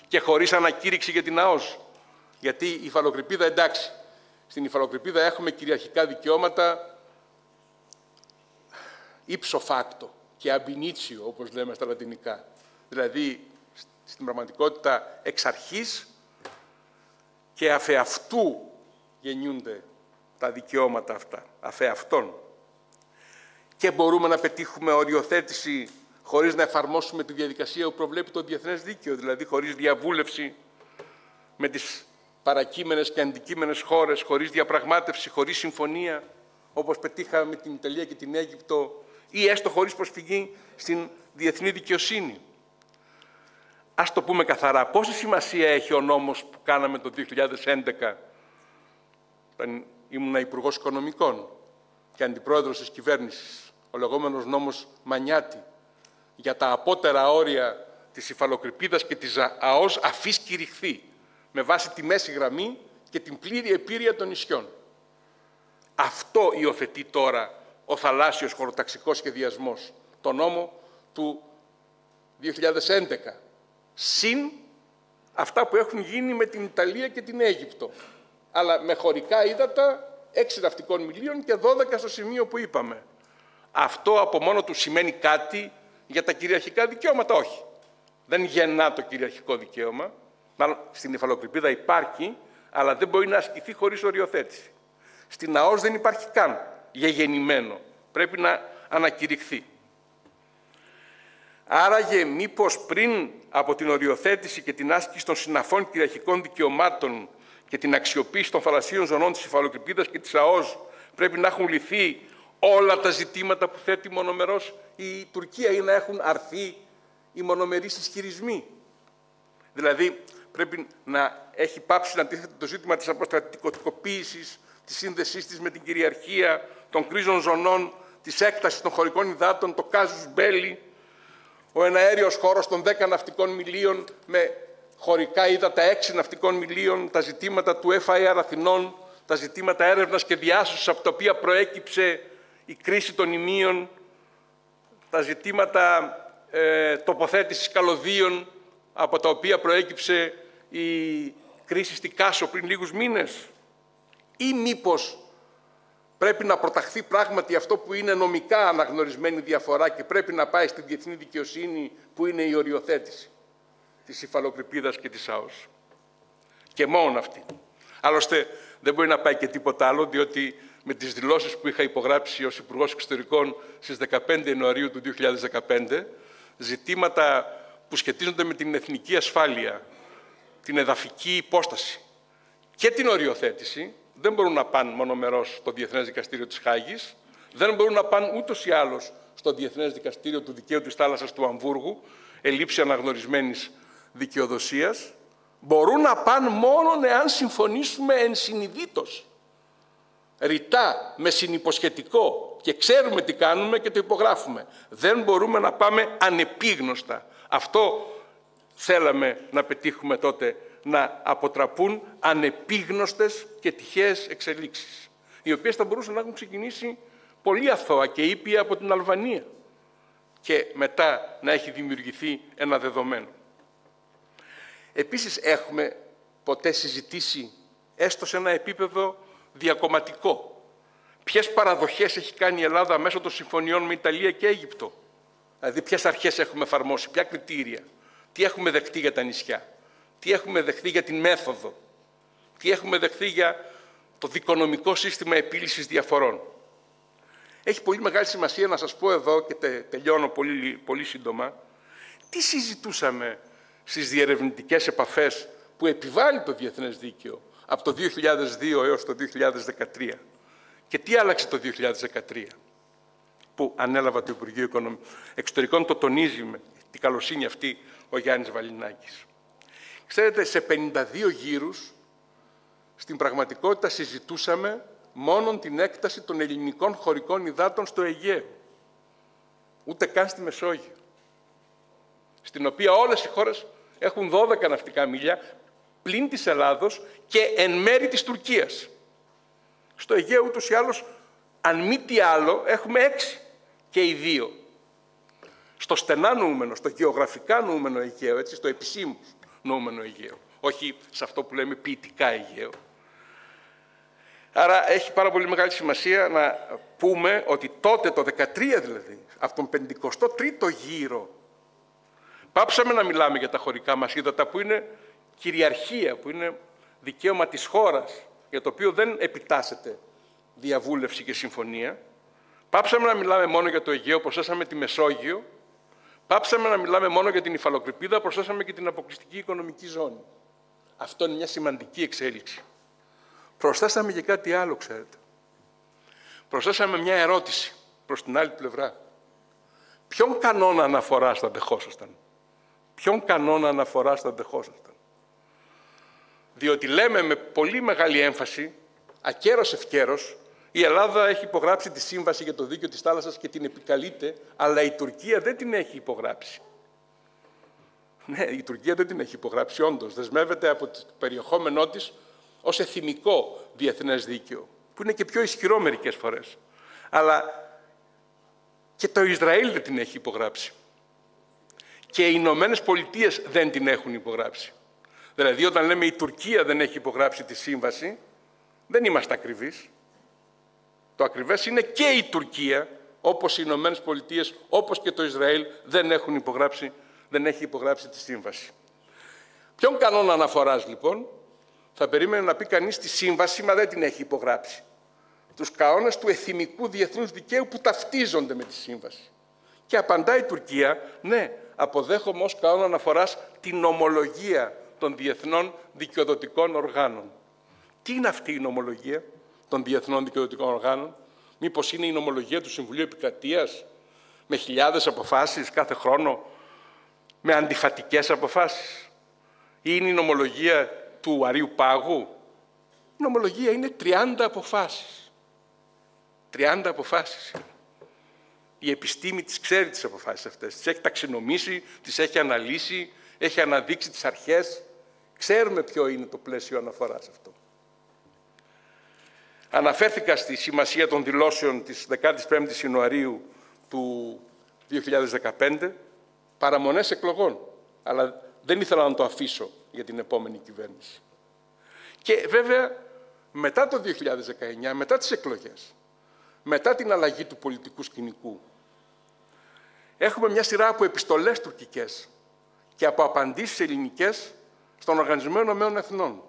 Speaker 3: και χωρίς ανακήρυξη για την ΑΟΣ. Γιατί η υφαλοκρηπίδα, εντάξει, στην υφαλοκρηπίδα έχουμε κυριαρχικά δικαιώματα ύψο φάκτο και αμπινίτσιο, όπως λέμε στα λατινικά. Δηλαδή, στην πραγματικότητα, εξ αρχής και αφεαυτού γεννιούνται τα δικαιώματα αυτά, αφεαυτών. Και μπορούμε να πετύχουμε οριοθέτηση χωρίς να εφαρμόσουμε τη διαδικασία που προβλέπει το διεθνές δίκαιο, δηλαδή χωρίς διαβούλευση με τις παρακείμενες και αντικείμενες χώρες, χωρίς διαπραγμάτευση, χωρίς συμφωνία, όπως πετύχαμε με την Ιταλία και την Αίγυπτο, ή έστω χωρίς προσφυγή στην διεθνή δικαιοσύνη. Ας το πούμε καθαρά, πόση σημασία έχει ο νόμος που κάναμε το 2011, όταν ήμουν Υπουργός Οικονομικών και Αντιπρόεδρος της Κυβέρνησης, ο λεγόμενος νόμος Μανιάτη, για τα απότερα όρια της υφαλοκρηπίδας και της ΑΟΣ αφής κηρυχθεί, με βάση τη μέση γραμμή και την πλήρη επίρρεια των νησιών. Αυτό υιοθετεί τώρα ο θαλάσσιος χωροταξικός σχεδιασμός, το νόμο του 2011, συν αυτά που έχουν γίνει με την Ιταλία και την Αίγυπτο, αλλά με χωρικά ύδατα 6 ναυτικών μιλίων και 12 στο σημείο που είπαμε. Αυτό από μόνο του σημαίνει κάτι για τα κυριαρχικά δικαιώματα? Όχι. Δεν γεννά το κυριαρχικό δικαίωμα. Μάλλον στην υφαλοκρηπίδα υπάρχει, αλλά δεν μπορεί να ασκηθεί χωρίς οριοθέτηση. Στην ΑΟΣ δεν υπάρχει καν γεγεννημένο. Πρέπει να ανακηρυχθεί. Άραγε μήπως πριν από την οριοθέτηση και την άσκηση των συναφών κυριαρχικών δικαιωμάτων και την αξιοποίηση των θαλασσίων ζωνών της υφαλοκρηπίδας και της ΑΟΣ πρέπει να έχουν λυθεί όλα τα ζητήματα που θέτει μονομερός η Τουρκία ή να έχουν αρθεί οι μονομερείς ισχυρισμοί? Δηλαδή, πρέπει να έχει πάψει να τίθεται το ζήτημα της αποστρατικοποίησης, της σύνδεσής της με την κυριαρχία, των κρίζων ζωνών, της έκτασης των χωρικών υδάτων, το casus belli, ο εναέριος χώρος των 10 ναυτικών μιλίων με χωρικά ύδατα 6 ναυτικών μιλίων, τα ζητήματα του FIR Αθηνών, τα ζητήματα έρευνας και διάσωσης από τα οποία προέκυψε η κρίση των ημείων, τα ζητήματα τοποθέτησης καλωδίων από τα οποία προέκυψε η κρίση στη Κάσο πριν λίγους μήνες, ή μήπως πρέπει να προταχθεί πράγματι αυτό που είναι νομικά αναγνωρισμένη διαφορά και πρέπει να πάει στη διεθνή δικαιοσύνη, που είναι η οριοθέτηση της υφαλοκρηπίδας και της ΑΟΣ. Και μόνο αυτή. Άλλωστε δεν μπορεί να πάει και τίποτα άλλο, διότι με τις δηλώσεις που είχα υπογράψει ως Υπουργός Εξωτερικών στις 15 Ιανουαρίου του 2015, ζητήματα που σχετίζονται με την εθνική ασφάλεια, την εδαφική υπόσταση και την οριοθέτηση, δεν μπορούν να πάνε μονομερώς στο Διεθνές Δικαστήριο της Χάγης, δεν μπορούν να πάνε ούτως ή άλλως στο Διεθνές Δικαστήριο του Δικαίου της Θάλασσας του Αμβούργου, ελήψη αναγνωρισμένης δικαιοδοσίας, μπορούν να πάνε μόνο εάν συμφωνήσουμε ενσυνειδήτως, ρητά, με συνυποσχετικό, και ξέρουμε τι κάνουμε και το υπογράφουμε. Δεν μπορούμε να πάμε ανεπίγνωστα. Αυτό θέλαμε να πετύχουμε τότε, να αποτραπούν ανεπίγνωστες και τυχαίες εξελίξεις, οι οποίες θα μπορούσαν να έχουν ξεκινήσει πολύ αθώα και ήπια από την Αλβανία και μετά να έχει δημιουργηθεί ένα δεδομένο. Επίσης, έχουμε ποτέ συζητήσει, έστω σε ένα επίπεδο διακομματικό, ποιες παραδοχές έχει κάνει η Ελλάδα μέσω των συμφωνιών με Ιταλία και Αίγυπτο? Δηλαδή ποιες αρχές έχουμε εφαρμόσει, ποια κριτήρια, τι έχουμε δεχτεί για τα νησιά, τι έχουμε δεχτεί για την μέθοδο, τι έχουμε δεχτεί για το δικονομικό σύστημα επίλυσης διαφορών. Έχει πολύ μεγάλη σημασία να σας πω εδώ, και τελειώνω πολύ σύντομα, τι συζητούσαμε στις διερευνητικές επαφές που επιβάλλει το Διεθνές Δίκαιο από το 2002 έως το 2013 και τι άλλαξε το 2013 που ανέλαβα το Υπουργείο Εξωτερικών, το τονίζει με την καλοσύνη αυτή ο Γιάννης Βαλινάκης. Ξέρετε, σε 52 γύρους στην πραγματικότητα συζητούσαμε μόνον την έκταση των ελληνικών χωρικών υδάτων στο Αιγαίο. Ούτε καν στη Μεσόγειο, στην οποία όλες οι χώρες έχουν 12 ναυτικά μίλια, πλην της Ελλάδος και εν μέρη της Τουρκίας. Στο Αιγαίο ούτως ή άλλως, αν μη τι άλλο, έχουμε 6 και οι 2. Στο στενά νοούμενο, στο γεωγραφικά νοούμενο Αιγαίο, έτσι, στο επισήμως νοούμενο Αιγαίο, όχι σε αυτό που λέμε ποιητικά Αιγαίο. Άρα έχει πάρα πολύ μεγάλη σημασία να πούμε ότι τότε, το 2013 δηλαδή, από τον 53ο γύρο, πάψαμε να μιλάμε για τα χωρικά μας ύδατα που είναι κυριαρχία, που είναι δικαίωμα της χώρας, για το οποίο δεν επιτάσσεται διαβούλευση και συμφωνία. Πάψαμε να μιλάμε μόνο για το Αιγαίο, προσθέσαμε τη Μεσόγειο. Πάψαμε να μιλάμε μόνο για την υφαλοκρηπίδα, προσθέσαμε και την αποκλειστική οικονομική ζώνη. Αυτό είναι μια σημαντική εξέλιξη. Προσθέσαμε και κάτι άλλο, ξέρετε. Προσθέσαμε μια ερώτηση προς την άλλη πλευρά. Ποιον κανόνα αναφοράς θα δεχόσασταν? Ποιον κανόνα αναφοράς θα δεχόσασταν? Διότι λέμε με πολύ μεγάλη έμφαση, ακέρος ευκέρος, η Ελλάδα έχει υπογράψει τη Σύμβαση για το Δίκαιο της Θάλασσας και την επικαλείται, αλλά η Τουρκία δεν την έχει υπογράψει. Ναι, η Τουρκία δεν την έχει υπογράψει, όντως. Δεσμεύεται από το περιεχόμενό της ως εθιμικό διεθνές δίκαιο, που είναι και πιο ισχυρό μερικές φορές. Αλλά και το Ισραήλ δεν την έχει υπογράψει. Και οι Ηνωμένες Πολιτείες δεν την έχουν υπογράψει. Δηλαδή, όταν λέμε η Τουρκία δεν έχει υπογράψει τη Σύμβαση, δεν είμαστε ακριβείς. Το ακριβές είναι και η Τουρκία, όπως οι Ηνωμένες Πολιτείες, όπως και το Ισραήλ, δεν έχει υπογράψει τη Σύμβαση. Ποιον κανόνα αναφοράς, λοιπόν? Θα περίμενε να πει κανείς τη Σύμβαση, μα δεν την έχει υπογράψει. Τους κανόνες του εθιμικού διεθνούς δικαίου που ταυτίζονται με τη Σύμβαση. Και απαντάει η Τουρκία, ναι, αποδέχομαι ως κανόνα αναφοράς την ομολογία των διεθνών δικαιοδοτικών οργάνων. Τι είναι αυτή η νομολογία των διεθνών δικαιοδοτικών οργάνων? Μήπως είναι η νομολογία του Συμβουλίου Επικρατείας, με χιλιάδες αποφάσεις κάθε χρόνο, με αντιφατικές αποφάσεις? Ή είναι η νομολογία του Αρείου Πάγου? Η νομολογία είναι 30 αποφάσεις. 30 αποφάσεις. Η επιστήμη τις ξέρει τις αποφάσεις αυτές. Τις έχει ταξινομήσει, τις έχει αναλύσει, έχει αναδείξει τις αρχές. Ξέρουμε ποιο είναι το πλαίσιο αναφοράς αυτό. Αναφέρθηκα στη σημασία των δηλώσεων της 15ης Ιανουαρίου του 2015, παραμονές εκλογών, αλλά δεν ήθελα να το αφήσω για την επόμενη κυβέρνηση. Και βέβαια, μετά το 2019, μετά τις εκλογές, μετά την αλλαγή του πολιτικού σκηνικού, έχουμε μια σειρά από επιστολές τουρκικές και από απαντήσεις ελληνικές στον Οργανισμό Ηνωμένων Εθνών.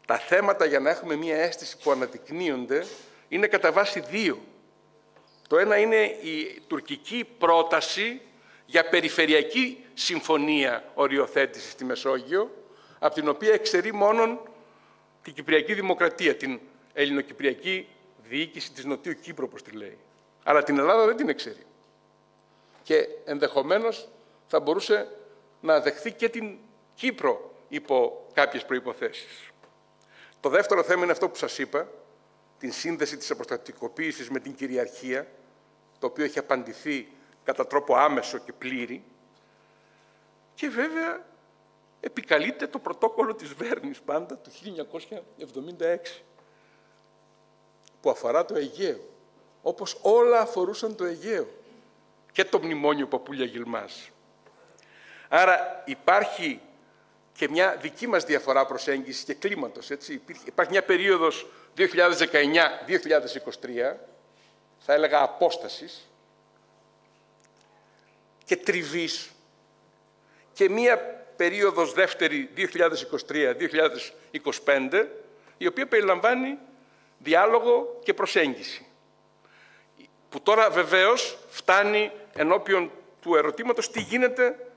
Speaker 3: Τα θέματα, για να έχουμε μια αίσθηση που αναδεικνύονται, είναι κατά βάση δύο. Το ένα είναι η τουρκική πρόταση για περιφερειακή συμφωνία οριοθέτησης στη Μεσόγειο, από την οποία εξαιρεί μόνον την Κυπριακή Δημοκρατία, την Ελληνοκυπριακή Διοίκηση της Νοτιού Κύπρου, όπως τη λέει. Αλλά την Ελλάδα δεν την εξαιρεί. Και ενδεχομένως θα μπορούσε να δεχθεί και την Κύπρο υπό κάποιες προϋποθέσεις. Το δεύτερο θέμα είναι αυτό που σας είπα, την σύνδεση της αποστατικοποίησης με την κυριαρχία, το οποίο έχει απαντηθεί κατά τρόπο άμεσο και πλήρη. Και βέβαια επικαλείται το πρωτόκολλο της Βέρνης πάντα του 1976, που αφορά το Αιγαίο, όπως όλα αφορούσαν το Αιγαίο και το μνημόνιο Παπούλια Γιλμάς. Άρα υπάρχει και μια δική μας διαφορά προσέγγισης και κλίματος. Έτσι. Υπάρχει μια περίοδος 2019-2023, θα έλεγα, απόστασης και τριβής και μία περίοδος δεύτερη 2023-2025, η οποία περιλαμβάνει διάλογο και προσέγγιση. Που τώρα βεβαίως φτάνει ενώπιον του ερωτήματος τι γίνεται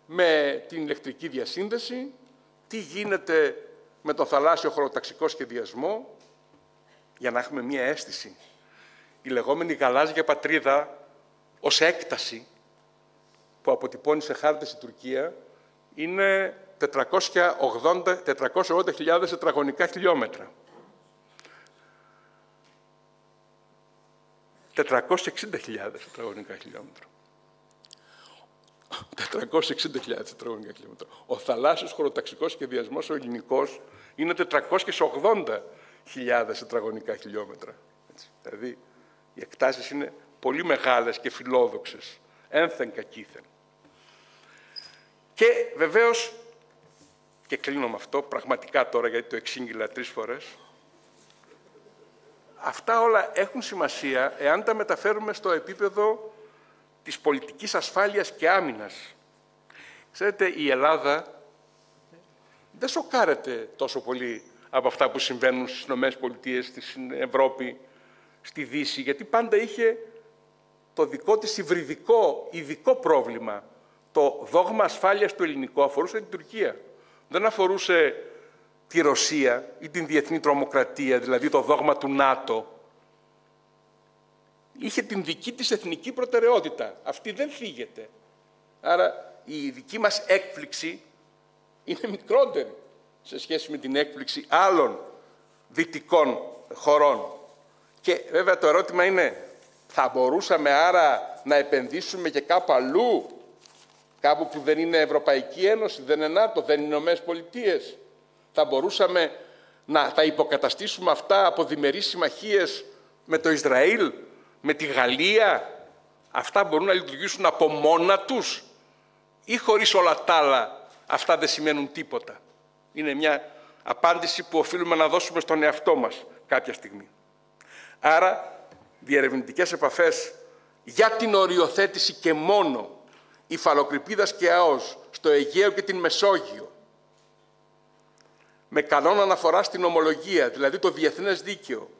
Speaker 3: με την ηλεκτρική διασύνδεση, τι γίνεται με τον θαλάσσιο χωροταξικό σχεδιασμό, για να έχουμε μία αίσθηση. Η λεγόμενη γαλάζια πατρίδα ως έκταση που αποτυπώνει σε χάρτες η Τουρκία είναι 480.000 τετραγωνικά χιλιόμετρα. 460.000 τετραγωνικά χιλιόμετρα. 460.000 τετραγωνικά χιλιόμετρα. Ο θαλάσσιος χωροταξικός σχεδιασμός, ο ελληνικός, είναι 480.000 τετραγωνικά χιλιόμετρα. Έτσι. Δηλαδή, οι εκτάσεις είναι πολύ μεγάλες και φιλόδοξες, ένθεν κακήθεν. Και βεβαίως, και κλείνω με αυτό, πραγματικά τώρα, γιατί το εξήγηλα 3 φορές, αυτά όλα έχουν σημασία εάν τα μεταφέρουμε στο επίπεδο της πολιτικής ασφάλειας και άμυνας. Ξέρετε, η Ελλάδα δεν σοκάρεται τόσο πολύ από αυτά που συμβαίνουν στις ΗΠΑ, στην Ευρώπη, στη Δύση, γιατί πάντα είχε το δικό της υβριδικό, ειδικό πρόβλημα. Το δόγμα ασφάλειας του ελληνικού αφορούσε την Τουρκία. Δεν αφορούσε τη Ρωσία ή την διεθνή τρομοκρατία, δηλαδή το δόγμα του ΝΑΤΟ. Είχε την δική της εθνική προτεραιότητα. Αυτή δεν φύγεται. Άρα η δική μας έκπληξη είναι μικρότερη σε σχέση με την έκπληξη άλλων δυτικών χωρών. Και βέβαια το ερώτημα είναι, θα μπορούσαμε άρα να επενδύσουμε και κάπου αλλού, κάπου που δεν είναι Ευρωπαϊκή Ένωση, δεν είναι ΝΑΤΟ, δεν είναι Ηνωμένες Πολιτείες. Θα μπορούσαμε να τα υποκαταστήσουμε αυτά από διμερείς συμμαχίες με το Ισραήλ, με τη Γαλλία. Αυτά μπορούν να λειτουργήσουν από μόνα τους ή χωρίς όλα τα άλλα αυτά δεν σημαίνουν τίποτα. Είναι μια απάντηση που οφείλουμε να δώσουμε στον εαυτό μας κάποια στιγμή. Άρα, διερευνητικές επαφές για την οριοθέτηση και μόνο υφαλοκρηπίδας και ΑΟΣ στο Αιγαίο και την Μεσόγειο, με κανόνα αναφορά στην ομολογία, δηλαδή το διεθνές δίκαιο,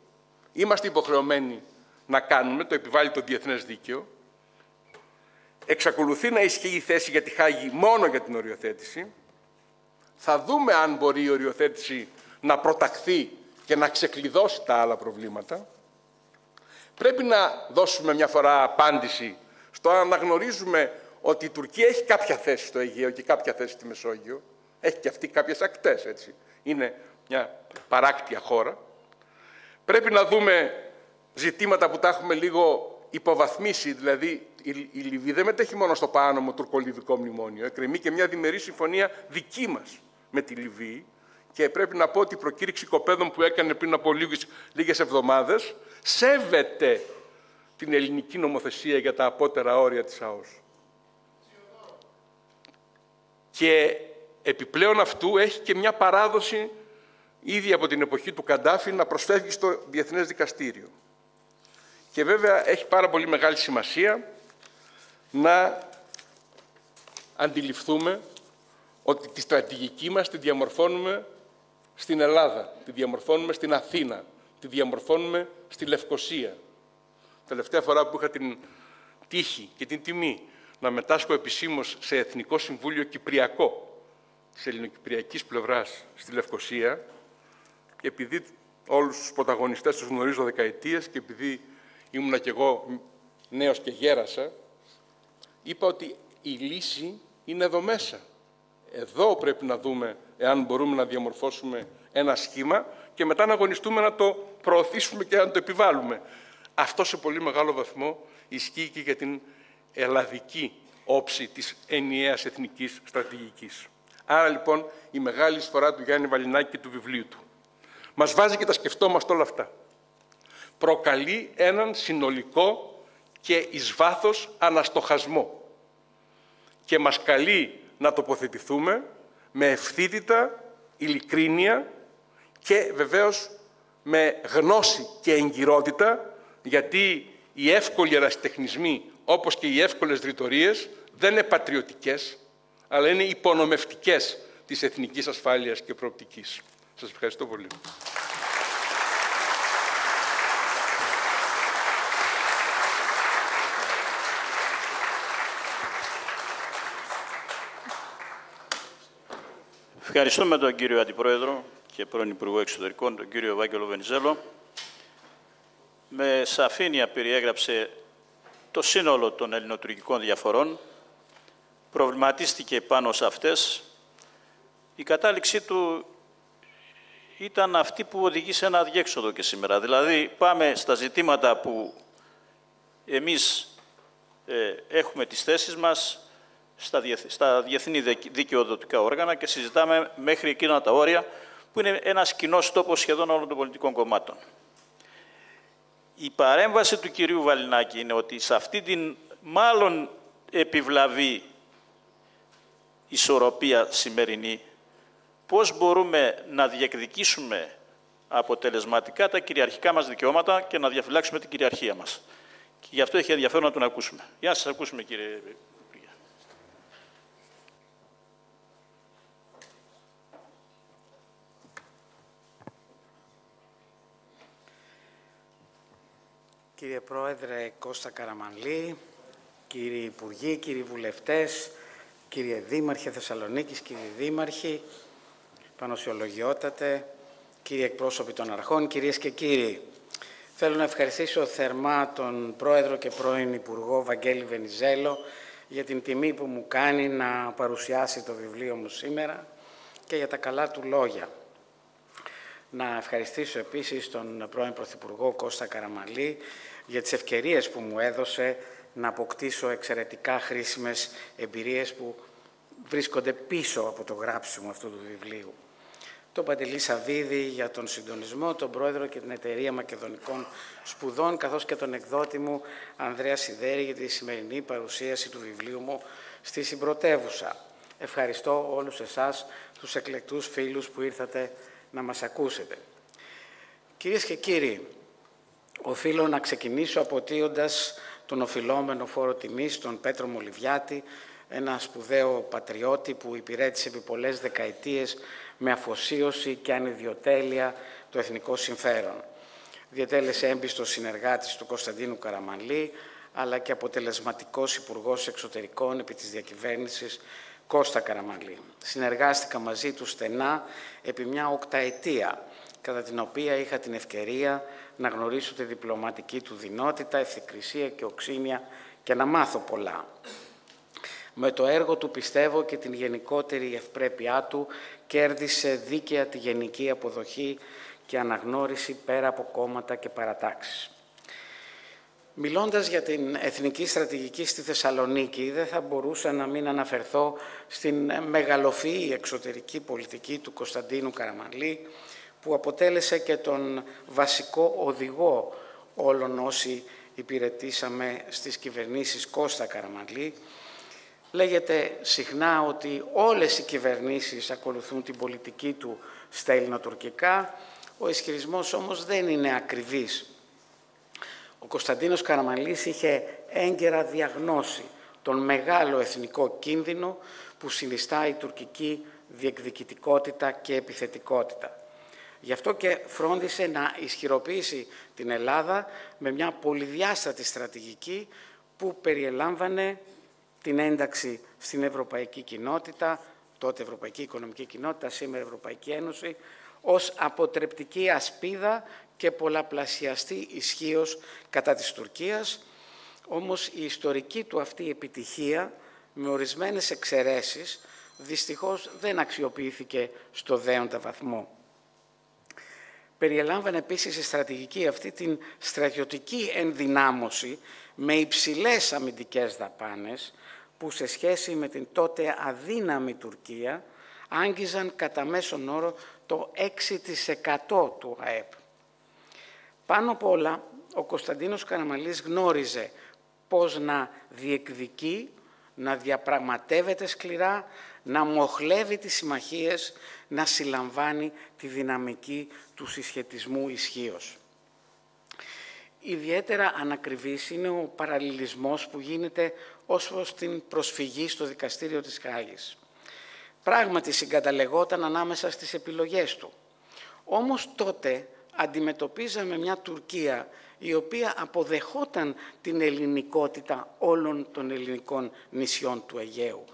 Speaker 3: είμαστε υποχρεωμένοι να κάνουμε, το επιβάλλει το διεθνές δίκαιο. Εξακολουθεί να ισχύει η θέση για τη Χάγη μόνο για την οριοθέτηση. Θα δούμε αν μπορεί η οριοθέτηση να προταχθεί και να ξεκλειδώσει τα άλλα προβλήματα. Πρέπει να δώσουμε μια φορά απάντηση στο αν αναγνωρίζουμε ότι η Τουρκία έχει κάποια θέση στο Αιγαίο και κάποια θέση στη Μεσόγειο. Έχει και αυτή κάποιες ακτές, έτσι. Είναι μια παράκτια χώρα. Πρέπει να δούμε ζητήματα που τα έχουμε λίγο υποβαθμίσει, δηλαδή η Λιβύη δεν μετέχει μόνο στο παράνομο τουρκολιβικό μνημόνιο. Εκκρεμεί και μια διμερή συμφωνία δική μας με τη Λιβύη και πρέπει να πω ότι η προκήρυξη κοπέδων που έκανε πριν από λίγες εβδομάδες σέβεται την ελληνική νομοθεσία για τα απότερα όρια της ΑΟΣ. Και επιπλέον αυτού έχει και μια παράδοση ήδη από την εποχή του Καντάφη να προσφεύγει στο Διεθνές Δικαστήριο. Και βέβαια έχει πάρα πολύ μεγάλη σημασία να αντιληφθούμε ότι τη στρατηγική μας τη διαμορφώνουμε στην Ελλάδα, τη διαμορφώνουμε στην Αθήνα, τη διαμορφώνουμε στη Λευκοσία. Τελευταία φορά που είχα την τύχη και την τιμή να μετάσχω επισήμως σε Εθνικό Συμβούλιο Κυπριακό της ελληνοκυπριακής πλευράς στη Λευκοσία, και επειδή όλους τους πρωταγωνιστές τους γνωρίζω δεκαετίες και επειδή ήμουνα κι εγώ νέος και γέρασα, είπα ότι η λύση είναι εδώ μέσα. Εδώ πρέπει να δούμε εάν μπορούμε να διαμορφώσουμε ένα σχήμα και μετά να αγωνιστούμε να το προωθήσουμε και να το επιβάλλουμε. Αυτό σε πολύ μεγάλο βαθμό ισχύει και για την ελλαδική όψη της ενιαίας εθνικής στρατηγικής. Άρα λοιπόν η μεγάλη εισφορά του Γιάννη Βαλινάκη και του βιβλίου του μας βάζει και τα σκεφτόμαστε όλα αυτά. Προκαλεί έναν συνολικό και εις βάθος αναστοχασμό και μας καλεί να τοποθετηθούμε με ευθύτητα, ειλικρίνεια και βεβαίως με γνώση και εγκυρότητα, γιατί οι εύκολοι ερασιτεχνισμοί, όπως και οι εύκολες ρητορίες, δεν είναι πατριωτικές, αλλά είναι υπονομευτικές της εθνικής ασφάλειας και προοπτικής. Σας ευχαριστώ πολύ.
Speaker 2: Ευχαριστούμε τον κύριο Αντιπρόεδρο και πρώην Υπουργό Εξωτερικών, τον κύριο Ευάγγελο Βενιζέλο. Με σαφήνεια περιέγραψε το σύνολο των ελληνοτουρκικών διαφορών, προβληματίστηκε πάνω σε αυτές. Η κατάληξή του ήταν αυτή που οδηγεί σε ένα αδιέξοδο και σήμερα. Δηλαδή, πάμε στα ζητήματα που εμείς έχουμε τις θέσεις μας, στα διεθνή δικαιοδοτικά όργανα και συζητάμε μέχρι εκείνα τα όρια που είναι ένας κοινός τόπος σχεδόν όλων των πολιτικών κομμάτων. Η παρέμβαση του κυρίου Βαλινάκη είναι ότι σε αυτή την μάλλον επιβλαβή ισορροπία σημερινή, πώς μπορούμε να διεκδικήσουμε αποτελεσματικά τα κυριαρχικά μας δικαιώματα και να διαφυλάξουμε την κυριαρχία μας. Και γι' αυτό έχει ενδιαφέρον να τον ακούσουμε. Για να σας ακούσουμε, κύριε Υπουργέ.
Speaker 4: Κύριε Πρόεδρε Κώστα Καραμανλή, κύριοι Υπουργοί, κύριοι Βουλευτές, κύριε Δήμαρχε Θεσσαλονίκης, κύριοι Δήμαρχοι, Πανωσιολογιότατε, κύριοι εκπρόσωποι των αρχών, κυρίες και κύριοι. Θέλω να ευχαριστήσω θερμά τον Πρόεδρο και πρώην Υπουργό Βαγγέλη Βενιζέλο για την τιμή που μου κάνει να παρουσιάσει το βιβλίο μου σήμερα και για τα καλά του λόγια. Να ευχαριστήσω επίσης τον πρώην Πρωθυπουργό Κώστα Καραμανλή για τις ευκαιρίες που μου έδωσε να αποκτήσω εξαιρετικά χρήσιμες εμπειρίες που βρίσκονται πίσω από το γράψιμο αυτού του βιβλίου. Τον Παντελή Σαββίδη για τον συντονισμό, τον Πρόεδρο και την Εταιρεία Μακεδονικών Σπουδών, καθώς και τον εκδότη μου Ανδρέα Σιδέρη για τη σημερινή παρουσίαση του βιβλίου μου στη Συμπρωτεύουσα. Ευχαριστώ όλους εσάς, τους εκλεκτούς φίλους που ήρθατε να μας ακούσετε. Κυρίες και κύριοι, οφείλω να ξεκινήσω αποτείοντας τον οφειλόμενο φόρο τιμής, τον Πέτρο Μολυβιάτη, ένα σπουδαίο πατριώτη που υπηρέτησε επί πολλές δεκαετίες με αφοσίωση και ανιδιοτέλεια το εθνικό συμφέρον. Διετέλεσε έμπιστος συνεργάτης του Κωνσταντίνου Καραμανλή, αλλά και αποτελεσματικός υπουργός εξωτερικών επί της διακυβέρνησης Κώστα Καραμανλή. Συνεργάστηκα μαζί του στενά επί μια οκταετία, κατά την οποία είχα την ευκαιρία να γνωρίσω τη διπλωματική του δεινότητα, ευθυκρισία και οξύνια και να μάθω πολλά. Με το έργο του, πιστεύω, και την γενικότερη ευπρέπειά του κέρδισε δίκαια τη γενική αποδοχή και αναγνώριση πέρα από κόμματα και παρατάξεις. Μιλώντας για την εθνική στρατηγική στη Θεσσαλονίκη, δεν θα μπορούσα να μην αναφερθώ στην μεγαλοφυή εξωτερική πολιτική του Κωνσταντίνου Καραμανλή, που αποτέλεσε και τον βασικό οδηγό όλων όσοι υπηρετήσαμε στις κυβερνήσεις Κώστα Καραμανλή. Λέγεται συχνά ότι όλες οι κυβερνήσεις ακολουθούν την πολιτική του στα ελληνοτουρκικά, ο ισχυρισμός όμως δεν είναι ακριβής. Ο Κωνσταντίνος Καραμανλής είχε έγκαιρα διαγνώσει τον μεγάλο εθνικό κίνδυνο που συνιστά η τουρκική διεκδικητικότητα και επιθετικότητα. Γι' αυτό και φρόντισε να ισχυροποιήσει την Ελλάδα με μια πολυδιάστατη στρατηγική που περιελάμβανε την ένταξη στην Ευρωπαϊκή Κοινότητα, τότε Ευρωπαϊκή Οικονομική Κοινότητα, σήμερα Ευρωπαϊκή Ένωση, ως αποτρεπτική ασπίδα και πολλαπλασιαστή ισχύος κατά της Τουρκίας. Όμως η ιστορική του αυτή επιτυχία, με ορισμένες εξαιρέσεις, δυστυχώς δεν αξιοποιήθηκε στο δέοντα βαθμό. Περιελάμβανε επίσης η στρατηγική αυτή την στρατιωτική ενδυνάμωση με υψηλές αμυντικές δαπάνες, που σε σχέση με την τότε αδύναμη Τουρκία άγγιζαν κατά μέσον όρο το 6% του ΑΕΠ. Πάνω απ' όλα, ο Κωνσταντίνος Καραμανλής γνώριζε πώς να διεκδικεί, να διαπραγματεύεται σκληρά, να μοχλεύει τις συμμαχίες, να συλλαμβάνει τη δυναμική του συσχετισμού ισχύως. Ιδιαίτερα ανακριβής είναι ο παραλληλισμός που γίνεται ως προς την προσφυγή στο δικαστήριο της Χάγης. Πράγματι συγκαταλεγόταν ανάμεσα στις επιλογές του. Όμως τότε αντιμετωπίζαμε μια Τουρκία η οποία αποδεχόταν την ελληνικότητα όλων των ελληνικών νησιών του Αιγαίου.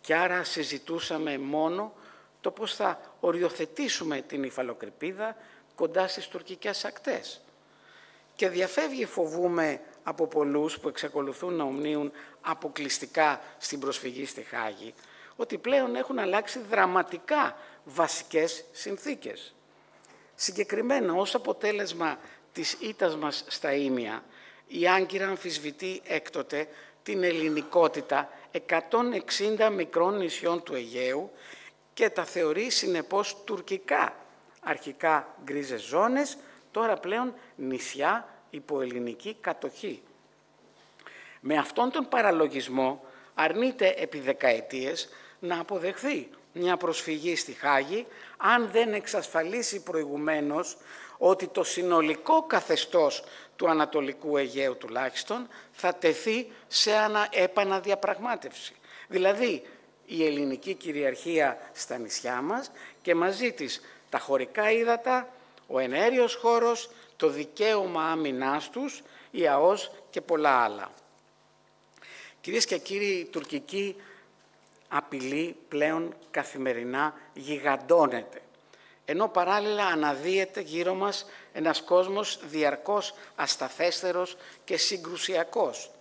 Speaker 4: Και άρα συζητούσαμε μόνο το πώς θα οριοθετήσουμε την υφαλοκρηπίδα κοντά στις τουρκικές ακτές. Και διαφεύγει, φοβούμε, από πολλούς που εξακολουθούν να ομνύουν αποκλειστικά στην προσφυγή στη Χάγη, ότι πλέον έχουν αλλάξει δραματικά βασικές συνθήκες. Συγκεκριμένα, ως αποτέλεσμα της ήττας μας στα Ήμια, η Άγκυρα αμφισβητεί έκτοτε την ελληνικότητα 160 μικρών νησιών του Αιγαίου και τα θεωρεί συνεπώς τουρκικά, αρχικά γκρίζες ζώνες, τώρα πλέον νησιά υπό ελληνική κατοχή. Με αυτόν τον παραλογισμό αρνείται επί δεκαετίες να αποδεχθεί μια προσφυγή στη Χάγη αν δεν εξασφαλίσει προηγουμένως ότι το συνολικό καθεστώς του Ανατολικού Αιγαίου τουλάχιστον θα τεθεί σε επαναδιαπραγμάτευση. Δηλαδή η ελληνική κυριαρχία στα νησιά μας και μαζί της τα χωρικά ύδατα, ο εναέριος χώρος, το δικαίωμα άμυνάς τους, η ΑΟΣ και πολλά άλλα. Κυρίες και κύριοι, η τουρκική απειλή πλέον καθημερινά γιγαντώνεται, ενώ παράλληλα αναδύεται γύρω μας ένας κόσμος διαρκώς ασταθέστερος και συγκρουσιακός.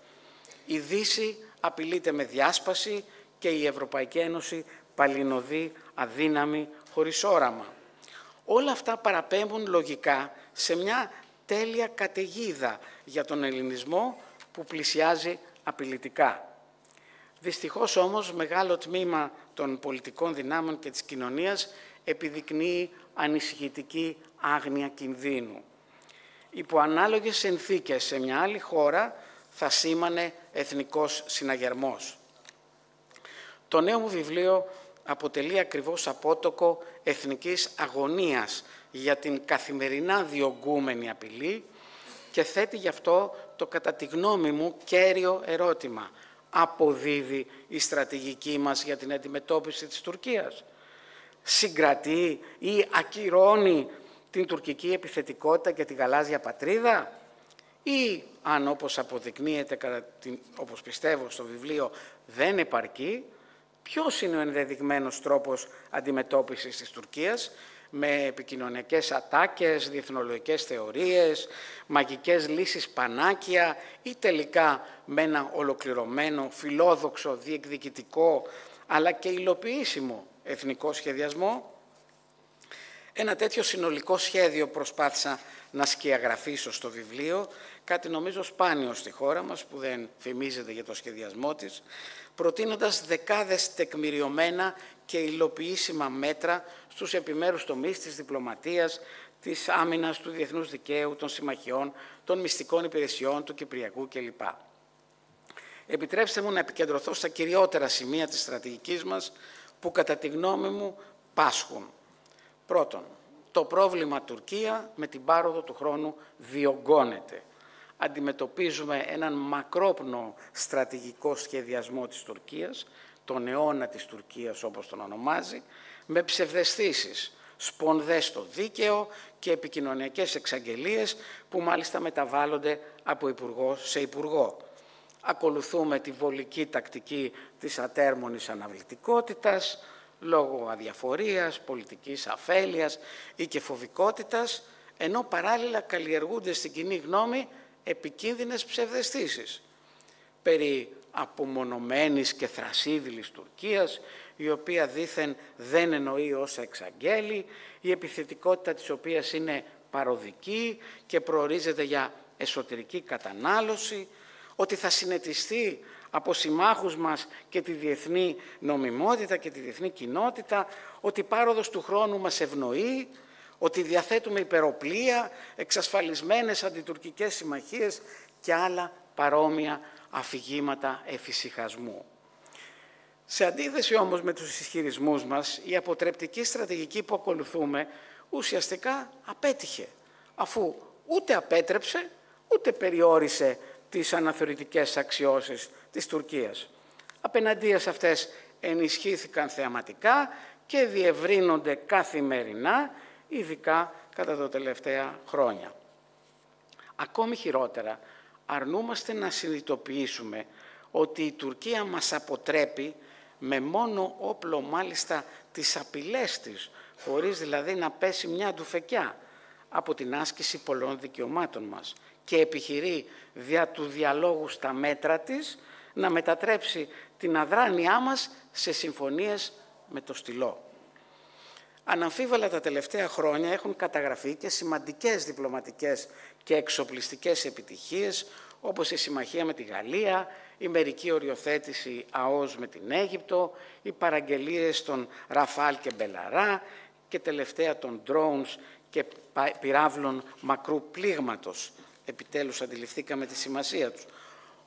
Speaker 4: Η Δύση απειλείται με διάσπαση και η Ευρωπαϊκή Ένωση παλινοδεί, αδύναμη, χωρίς όραμα. Όλα αυτά παραπέμπουν λογικά σε μια τέλεια καταιγίδα για τον ελληνισμό που πλησιάζει απειλητικά. Δυστυχώς όμως μεγάλο τμήμα των πολιτικών δυνάμεων και της κοινωνίας επιδεικνύει ανησυχητική άγνοια κινδύνου. Υπό ανάλογες συνθήκες σε μια άλλη χώρα θα σήμανε εθνικός συναγερμός. Το νέο μου βιβλίο αποτελεί ακριβώς απότοκο εθνικής αγωνίας για την καθημερινά διωγγούμενη απειλή και θέτει γι' αυτό το κατά τη γνώμη μου κέριο ερώτημα. Αποδίδει η στρατηγική μας για την αντιμετώπιση της Τουρκίας? Συγκρατεί ή ακυρώνει την τουρκική επιθετικότητα και τη γαλάζια πατρίδα? Ή, αν όπως αποδεικνύεται, όπως πιστεύω στο βιβλίο, δεν επαρκεί, ποιος είναι ο ενδεδειγμένος τρόπος αντιμετώπισης της Τουρκίας, με επικοινωνιακές ατάκες, διεθνολογικές θεωρίες, μαγικές λύσεις πανάκια ή τελικά με ένα ολοκληρωμένο, φιλόδοξο, διεκδικητικό αλλά και υλοποιήσιμο εθνικό σχεδιασμό? Ένα τέτοιο συνολικό σχέδιο προσπάθησα να σκιαγραφίσω στο βιβλίο, κάτι νομίζω σπάνιο στη χώρα μας που δεν φημίζεται για το σχεδιασμό της, προτείνοντας δεκάδες τεκμηριωμένα και υλοποιήσιμα μέτρα στους επιμέρους τομείς της διπλωματίας, της άμυνας, του διεθνούς δικαίου, των συμμαχιών, των μυστικών υπηρεσιών, του Κυπριακού κλπ. Επιτρέψτε μου να επικεντρωθώ στα κυριότερα σημεία της στρατηγικής μας που κατά τη γνώμη μου πάσχουν. Πρώτον, το πρόβλημα Τουρκία με την πάροδο του χρόνου διωγγώνεται. Αντιμετωπίζουμε έναν μακρόπνο στρατηγικό σχεδιασμό της Τουρκίας, τον αιώνα της Τουρκίας όπως τον ονομάζει, με ψευδαισθήσεις, σπονδές στο δίκαιο και επικοινωνιακές εξαγγελίες που μάλιστα μεταβάλλονται από υπουργό σε υπουργό. Ακολουθούμε τη βολική τακτική της ατέρμονης αναβλητικότητας, λόγω αδιαφορίας, πολιτικής αφέλειας ή και φοβικότητας, ενώ παράλληλα καλλιεργούνται στην κοινή γνώμη επικίνδυνες ψευδαισθήσεις περί απομονωμένης και θρασίδηλης Τουρκίας, η οποία δήθεν δεν εννοεί όσα εξαγγέλει, η επιθετικότητα της οποίας είναι παροδική και προορίζεται για εσωτερική κατανάλωση, ότι θα συνετιστεί από συμμάχους μας και τη διεθνή νομιμότητα και τη διεθνή κοινότητα, ότι η πάροδος του χρόνου μας ευνοεί, ότι διαθέτουμε υπεροπλία, εξασφαλισμένες αντιτουρκικές συμμαχίες και άλλα παρόμοια αφηγήματα εφησυχασμού. Σε αντίθεση όμως με τους ισχυρισμούς μας, η αποτρεπτική στρατηγική που ακολουθούμε ουσιαστικά απέτυχε, αφού ούτε απέτρεψε, ούτε περιόρισε τις αναθεωρητικές αξιώσεις της Τουρκίας. Απέναντίας σε αυτές ενισχύθηκαν θεαματικά και διευρύνονται καθημερινά, ειδικά κατά τα τελευταία χρόνια. Ακόμη χειρότερα, αρνούμαστε να συνειδητοποιήσουμε ότι η Τουρκία μας αποτρέπει με μόνο όπλο μάλιστα τις απειλές της, χωρίς δηλαδή να πέσει μια ντουφεκιά από την άσκηση πολλών δικαιωμάτων μας και επιχειρεί δια του διαλόγου στα μέτρα της να μετατρέψει την αδράνειά μας σε συμφωνίες με το στυλό. Αναμφίβολα τα τελευταία χρόνια έχουν καταγραφεί και σημαντικές διπλωματικές και εξοπλιστικές επιτυχίες, όπως η συμμαχία με τη Γαλλία, η μερική οριοθέτηση ΑΟΣ με την Αίγυπτο, οι παραγγελίες των Ραφάλ και Μπελαρά και τελευταία των drones και πυράβλων μακρού πλήγματος. Επιτέλους αντιληφθήκαμε τη σημασία τους.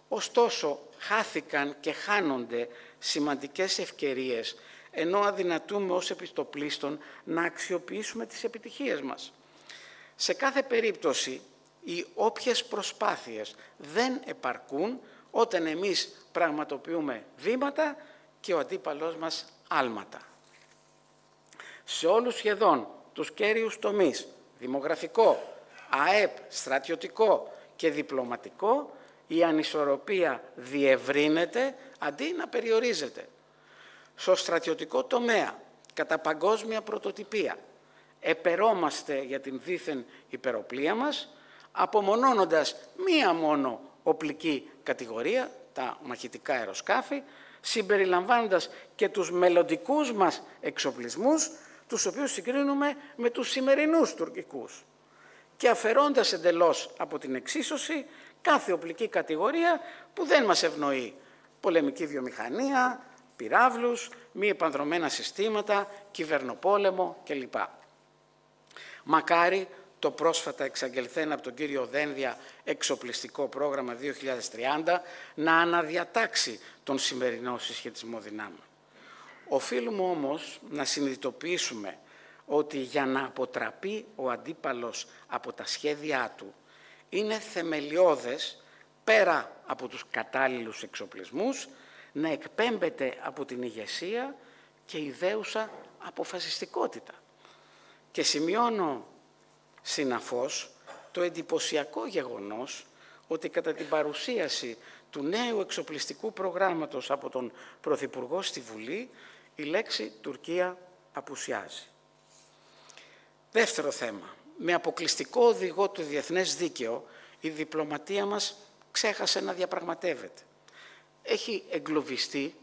Speaker 4: Ωστόσο, χάθηκαν και χάνονται σημαντικές ευκαιρίες, ενώ αδυνατούμε ως επιστοπλίστων να αξιοποιήσουμε τις επιτυχίες μας. Σε κάθε περίπτωση, οι όποιες προσπάθειες δεν επαρκούν όταν εμείς πραγματοποιούμε βήματα και ο αντίπαλός μας άλματα. Σε όλους σχεδόν τους κέριους τομείς, δημογραφικό, ΑΕΠ, στρατιωτικό και διπλωματικό, η ανισορροπία διευρύνεται αντί να περιορίζεται. Στο στρατιωτικό τομέα, κατά παγκόσμια πρωτοτυπία, επερώμαστε για την δίθεν υπεροπλία μας, απομονώνοντας μία μόνο οπλική κατηγορία, τα μαχητικά αεροσκάφη, συμπεριλαμβάνοντας και τους μελλοντικούς μας εξοπλισμούς, τους οποίους συγκρίνουμε με τους σημερινούς τουρκικούς, και αφαιρώντας εντελώς από την εξίσωση κάθε οπλική κατηγορία που δεν μας ευνοεί, πολεμική βιομηχανία, πυράβλους, μη επανδρωμένα συστήματα, κυβερνοπόλεμο κλπ. Μακάρι το πρόσφατα εξαγγελθέν από τον κύριο Δένδια εξοπλιστικό πρόγραμμα 2030 να αναδιατάξει τον σημερινό συσχετισμό δυνάμεων. Οφείλουμε όμως να συνειδητοποιήσουμε ότι για να αποτραπεί ο αντίπαλος από τα σχέδιά του είναι θεμελιώδες, πέρα από τους κατάλληλους εξοπλισμούς, να εκπέμπεται από την ηγεσία και ιδέουσα αποφασιστικότητα. Και σημειώνω συναφώς το εντυπωσιακό γεγονός ότι κατά την παρουσίαση του νέου εξοπλιστικού προγράμματος από τον Πρωθυπουργό στη Βουλή, η λέξη Τουρκία απουσιάζει. Δεύτερο θέμα. Με αποκλειστικό οδηγό του διεθνές δίκαιο, η διπλωματία μας ξέχασε να διαπραγματεύεται. Έχει εγκλωβιστεί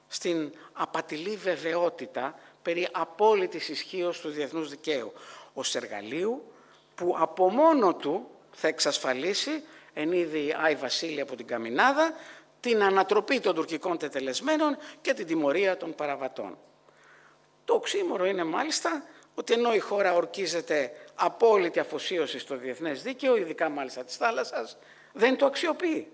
Speaker 4: στην απατηλή βεβαιότητα περί απόλυτης ισχύως του διεθνούς δικαίου ως εργαλείου που από μόνο του θα εξασφαλίσει, εν είδη Άι Βασίλη από την Καμινάδα, την ανατροπή των τουρκικών τετελεσμένων και την τιμωρία των παραβατών. Το οξύμορο είναι μάλιστα ότι ενώ η χώρα ορκίζεται απόλυτη αφοσίωση στο διεθνές δίκαιο, ειδικά μάλιστα της θάλασσας, δεν το αξιοποιεί.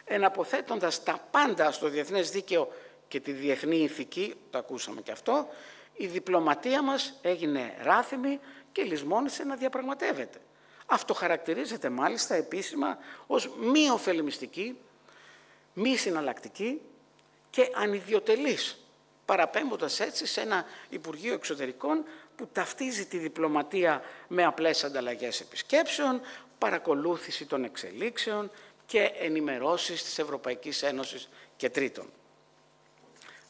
Speaker 4: Εναποθέτοντας τα πάντα στο διεθνές δίκαιο και τη διεθνή ηθική, το ακούσαμε και αυτό, η διπλωματία μας έγινε ράθιμη και λησμόνησε να διαπραγματεύεται. Αυτό χαρακτηρίζεται μάλιστα επίσημα ως μη ωφελημιστική, μη συναλλακτική και ανιδιοτελής, παραπέμποντας έτσι σε ένα Υπουργείο Εξωτερικών που ταυτίζει τη διπλωματία με απλές ανταλλαγές επισκέψεων, παρακολούθηση των εξελίξεων και ενημερώσεις της Ευρωπαϊκής Ένωσης και τρίτων.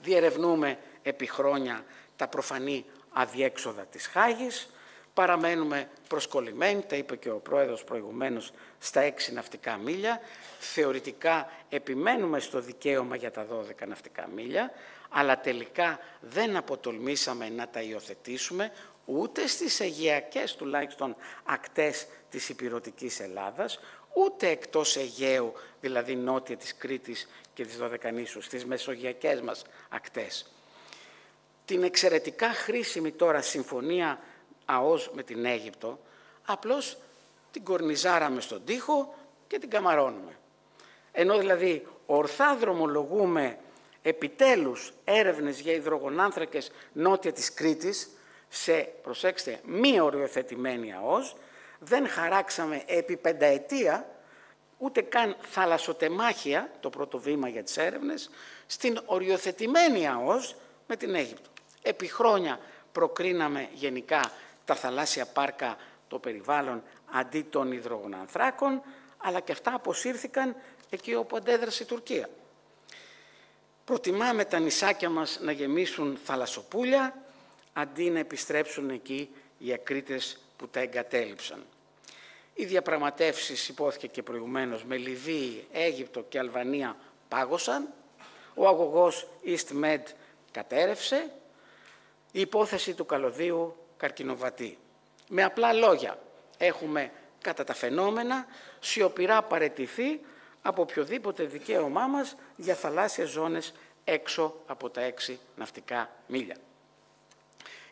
Speaker 4: Διερευνούμε επί χρόνια τα προφανή αδιέξοδα της Χάγης, παραμένουμε προσκολλημένοι, τα είπε και ο Πρόεδρος προηγουμένως, στα 6 ναυτικά μίλια, θεωρητικά επιμένουμε στο δικαίωμα για τα 12 ναυτικά μίλια, αλλά τελικά δεν αποτολμήσαμε να τα υιοθετήσουμε ούτε στις αιγαιακές τουλάχιστον ακτές της ηπειρωτικής Ελλάδας, ούτε εκτός Αιγαίου, δηλαδή νότια της Κρήτης και της Δωδεκανήσου, στις μεσογειακές μας ακτές. Την εξαιρετικά χρήσιμη τώρα συμφωνία ΑΟΣ με την Αίγυπτο, απλώς την κορνιζάραμε στον τοίχο και την καμαρώνουμε. Ενώ δηλαδή ορθά δρομολογούμε επιτέλους έρευνες για υδρογονάνθρακες νότια της Κρήτης σε, προσέξτε, μη οριοθετημένη ΑΟΣ, δεν χαράξαμε επί 5 ετία ούτε καν θαλασσοτεμάχια, το πρώτο βήμα για τις έρευνες, στην οριοθετημένη ΑΟΣ με την Αίγυπτο. Επί χρόνια προκρίναμε γενικά τα θαλάσσια πάρκα, το περιβάλλον, αντί των υδρογονανθράκων, αλλά και αυτά αποσύρθηκαν εκεί όπου αντέδρασε η Τουρκία. Προτιμάμε τα νησάκια μας να γεμίσουν θαλασσοπούλια, αντί να επιστρέψουν εκεί οι ακρίτες που τα εγκατέλειψαν. Οι διαπραγματεύσεις, υπόθηκε και προηγουμένως, με Λιβύη, Αίγυπτο και Αλβανία πάγωσαν, ο αγωγός East Med κατέρευσε, η υπόθεση του καλωδίου καρκινοβατεί. Με απλά λόγια, έχουμε κατά τα φαινόμενα σιωπηρά παραιτηθεί από οποιοδήποτε δικαίωμά μας για θαλάσσιες ζώνες έξω από τα 6 ναυτικά μίλια.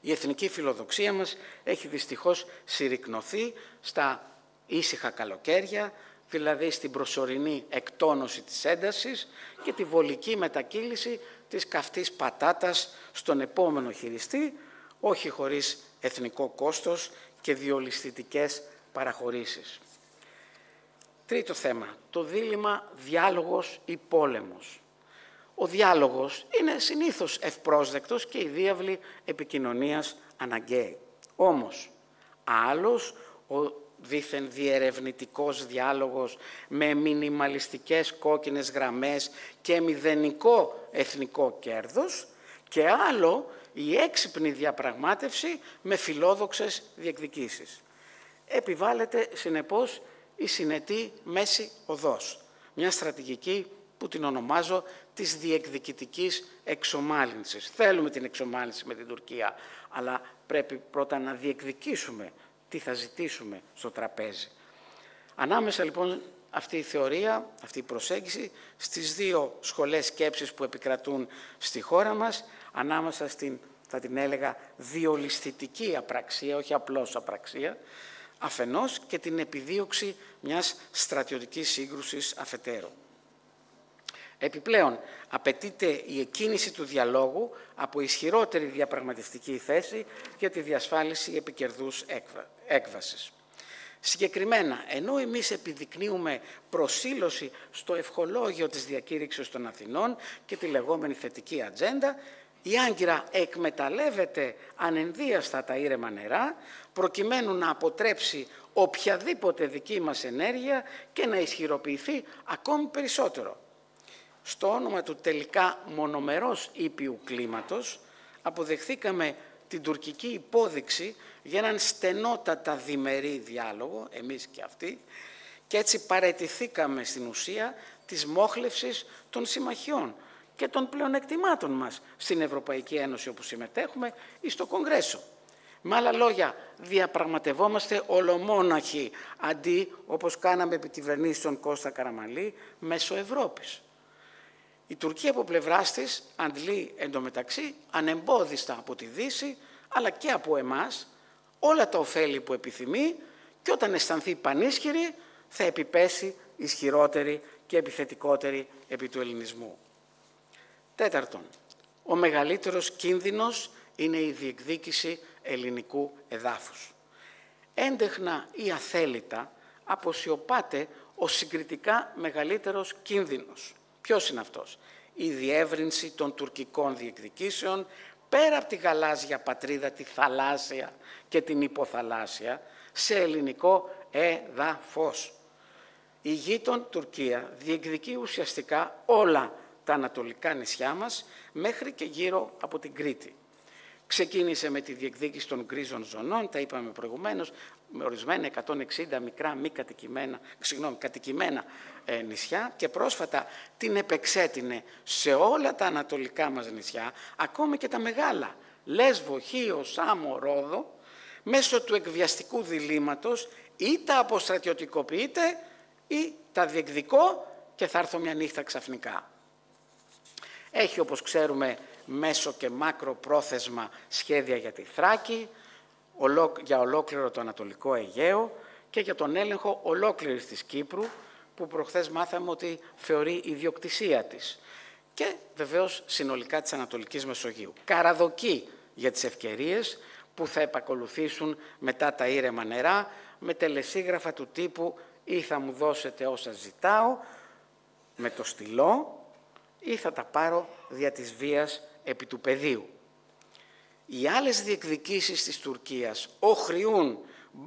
Speaker 4: Η εθνική φιλοδοξία μας έχει δυστυχώς συρρικνωθεί στα ήσυχα καλοκαίρια, δηλαδή στην προσωρινή εκτόνωση της έντασης και τη βολική μετακύληση της καυτής πατάτας στον επόμενο χειριστή, όχι χωρίς εθνικό κόστος και διολισθητικές παραχωρήσεις. Τρίτο θέμα, το δίλημμα διάλογος ή πόλεμος. Ο διάλογος είναι συνήθως ευπρόσδεκτος και η διάβλη επικοινωνίας αναγκαίη. Όμως, άλλος ο δήθεν διερευνητικός διάλογος με μινιμαλιστικές κόκκινες γραμμές και μηδενικό εθνικό κέρδος και άλλο η έξυπνη διαπραγμάτευση με φιλόδοξες διεκδικήσεις. Επιβάλλεται συνεπώς η συνετή μέση οδός, μια στρατηγική που την ονομάζω της διεκδικητικής εξομάλυνσης. Θέλουμε την εξομάλυνση με την Τουρκία, αλλά πρέπει πρώτα να διεκδικήσουμε τι θα ζητήσουμε στο τραπέζι. Ανάμεσα λοιπόν αυτή η θεωρία, αυτή η προσέγγιση στις δύο σχολές σκέψης που επικρατούν στη χώρα μας, ανάμεσα στην, θα την έλεγα, διολισθητική απραξία, όχι απλώς απραξία, αφενός και την επιδίωξη μιας στρατιωτικής σύγκρουσης αφετέρου. Επιπλέον, απαιτείται η εκκίνηση του διαλόγου από ισχυρότερη διαπραγματευτική θέση για τη διασφάλιση επικερδούς έκβασης. Συγκεκριμένα, ενώ εμείς επιδεικνύουμε προσήλωση στο ευχολόγιο της διακήρυξης των Αθηνών και τη λεγόμενη θετική ατζέντα, η Άγκυρα εκμεταλλεύεται ανενδίαστα τα ήρεμα νερά, προκειμένου να αποτρέψει οποιαδήποτε δική μας ενέργεια και να ισχυροποιηθεί ακόμη περισσότερο. Στο όνομα του τελικά μονομερός ήπιου κλίματος, αποδεχθήκαμε την τουρκική υπόδειξη για έναν στενότατα διμερή διάλογο, εμείς και αυτοί, και έτσι παραιτηθήκαμε στην ουσία της μόχλευσης των συμμαχιών και των πλεονεκτημάτων μας στην Ευρωπαϊκή Ένωση όπου συμμετέχουμε ή στο Κογκρέσο. Με άλλα λόγια, διαπραγματευόμαστε ολομόναχοι, αντί, όπως κάναμε επί κυβερνήσεων των Κώστα Καραμανλή, μέσω Ευρώπης. Η Τουρκία από πλευράς της αντλεί εντωμεταξύ ανεμπόδιστα από τη Δύση, αλλά και από εμάς, όλα τα ωφέλη που επιθυμεί και όταν αισθανθεί πανίσχυρη θα επιπέσει ισχυρότερη και επιθετικότερη επί του ελληνισμού. Τέταρτον, ο μεγαλύτερος κίνδυνος είναι η διεκδίκηση ελληνικού εδάφους. Έντεχνα ή αθέλητα αποσιωπάται ο συγκριτικά μεγαλύτερος κίνδυνος. Ποιος είναι αυτός? Η διεύρυνση των τουρκικών διεκδικήσεων πέρα από τη γαλάζια πατρίδα, τη θαλάσσια και την υποθαλάσσια, σε ελληνικό έδαφος. Η γείτον Τουρκία διεκδικεί ουσιαστικά όλα τα ανατολικά νησιά μας μέχρι και γύρω από την Κρήτη. Ξεκίνησε με τη διεκδίκηση των γκρίζων ζωνών, τα είπαμε προηγουμένως, με ορισμένα 160 μικρά μη κατοικημένα νησιά και πρόσφατα την επεξέτεινε σε όλα τα ανατολικά μας νησιά, ακόμη και τα μεγάλα, Λέσβο, Χίο, Σάμο, Ρόδο, μέσω του εκβιαστικού διλήμματος ή τα αποστρατιωτικοποιείται ή τα διεκδικώ και θα έρθω μια νύχτα ξαφνικά. Έχει, όπως ξέρουμε, μέσο και μάκρο πρόθεσμα σχέδια για τη Θράκη, για ολόκληρο το Ανατολικό Αιγαίο και για τον έλεγχο ολόκληρης της Κύπρου, που προχθές μάθαμε ότι θεωρεί ιδιοκτησία της. και βεβαίως συνολικά της Ανατολικής Μεσογείου. Καραδοκεί για τις ευκαιρίες που θα επακολουθήσουν μετά τα ήρεμα νερά, με τελεσίγραφα του τύπου ή θα μου δώσετε όσα ζητάω με το στυλό ή θα τα πάρω δια της βίας επί του πεδίου. Οι άλλες διεκδικήσεις της Τουρκίας οχριούν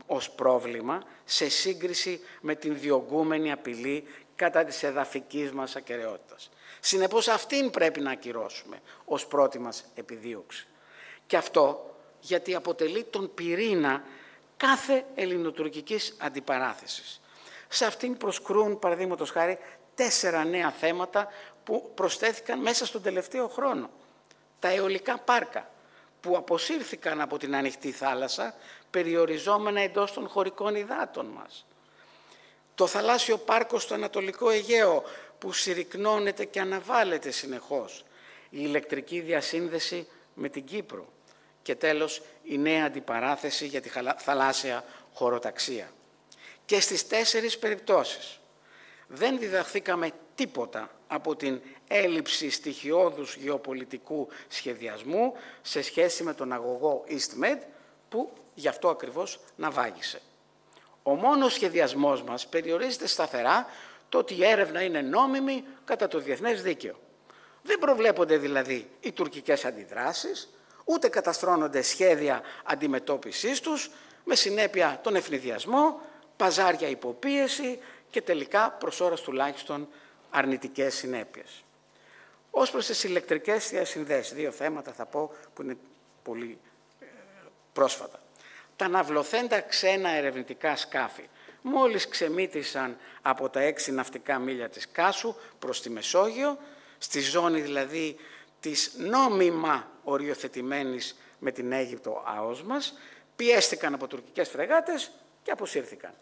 Speaker 4: ως πρόβλημα σε σύγκριση με την διωγγούμενη απειλή κατά της εδαφικής μας ακεραιότητας. Συνεπώς αυτήν πρέπει να ακυρώσουμε ως πρώτη μας επιδίωξη. Και αυτό γιατί αποτελεί τον πυρήνα κάθε ελληνοτουρκικής αντιπαράθεσης. Σε αυτήν προσκρούν, παραδείγματος χάρη, 4 νέα θέματα που προσθέθηκαν μέσα στον τελευταίο χρόνο. Τα αιωλικά πάρκα, που αποσύρθηκαν από την ανοιχτή θάλασσα, περιοριζόμενα εντός των χωρικών υδάτων μας. Το θαλάσσιο πάρκο στο Ανατολικό Αιγαίο, που συρρυκνώνεται και αναβάλλεται συνεχώς. Η ηλεκτρική διασύνδεση με την Κύπρο. Και τέλος, η νέα αντιπαράθεση για τη θαλάσσια χωροταξία. Και στις 4 περιπτώσεις δεν διδαχθήκαμε τίποτα από την έλλειψη στοιχειώδους γεωπολιτικού σχεδιασμού σε σχέση με τον αγωγό EastMed, που γι' αυτό ακριβώς ναυάγησε. Ο μόνος σχεδιασμός μας περιορίζεται σταθερά το ότι η έρευνα είναι νόμιμη κατά το διεθνές δίκαιο. Δεν προβλέπονται δηλαδή οι τουρκικές αντιδράσεις, ούτε καταστρώνονται σχέδια αντιμετώπισης τους, με συνέπεια τον ευνηδιασμό, παζάρια υποπίεση και τελικά προς ώρας τουλάχιστον αρνητικές συνέπειες. Ως προς τις ηλεκτρικές διασυνδέσεις, 2 θέματα θα πω που είναι πολύ πρόσφατα. Τα ναυλωθέντα ξένα ερευνητικά σκάφη μόλις ξεμύτησαν από τα 6 ναυτικά μίλια της Κάσου προς τη Μεσόγειο, στη ζώνη δηλαδή της νόμιμα οριοθετημένης με την Αίγυπτο ΑΟΣ μας, πιέστηκαν από τουρκικές φρεγάτες και αποσύρθηκαν.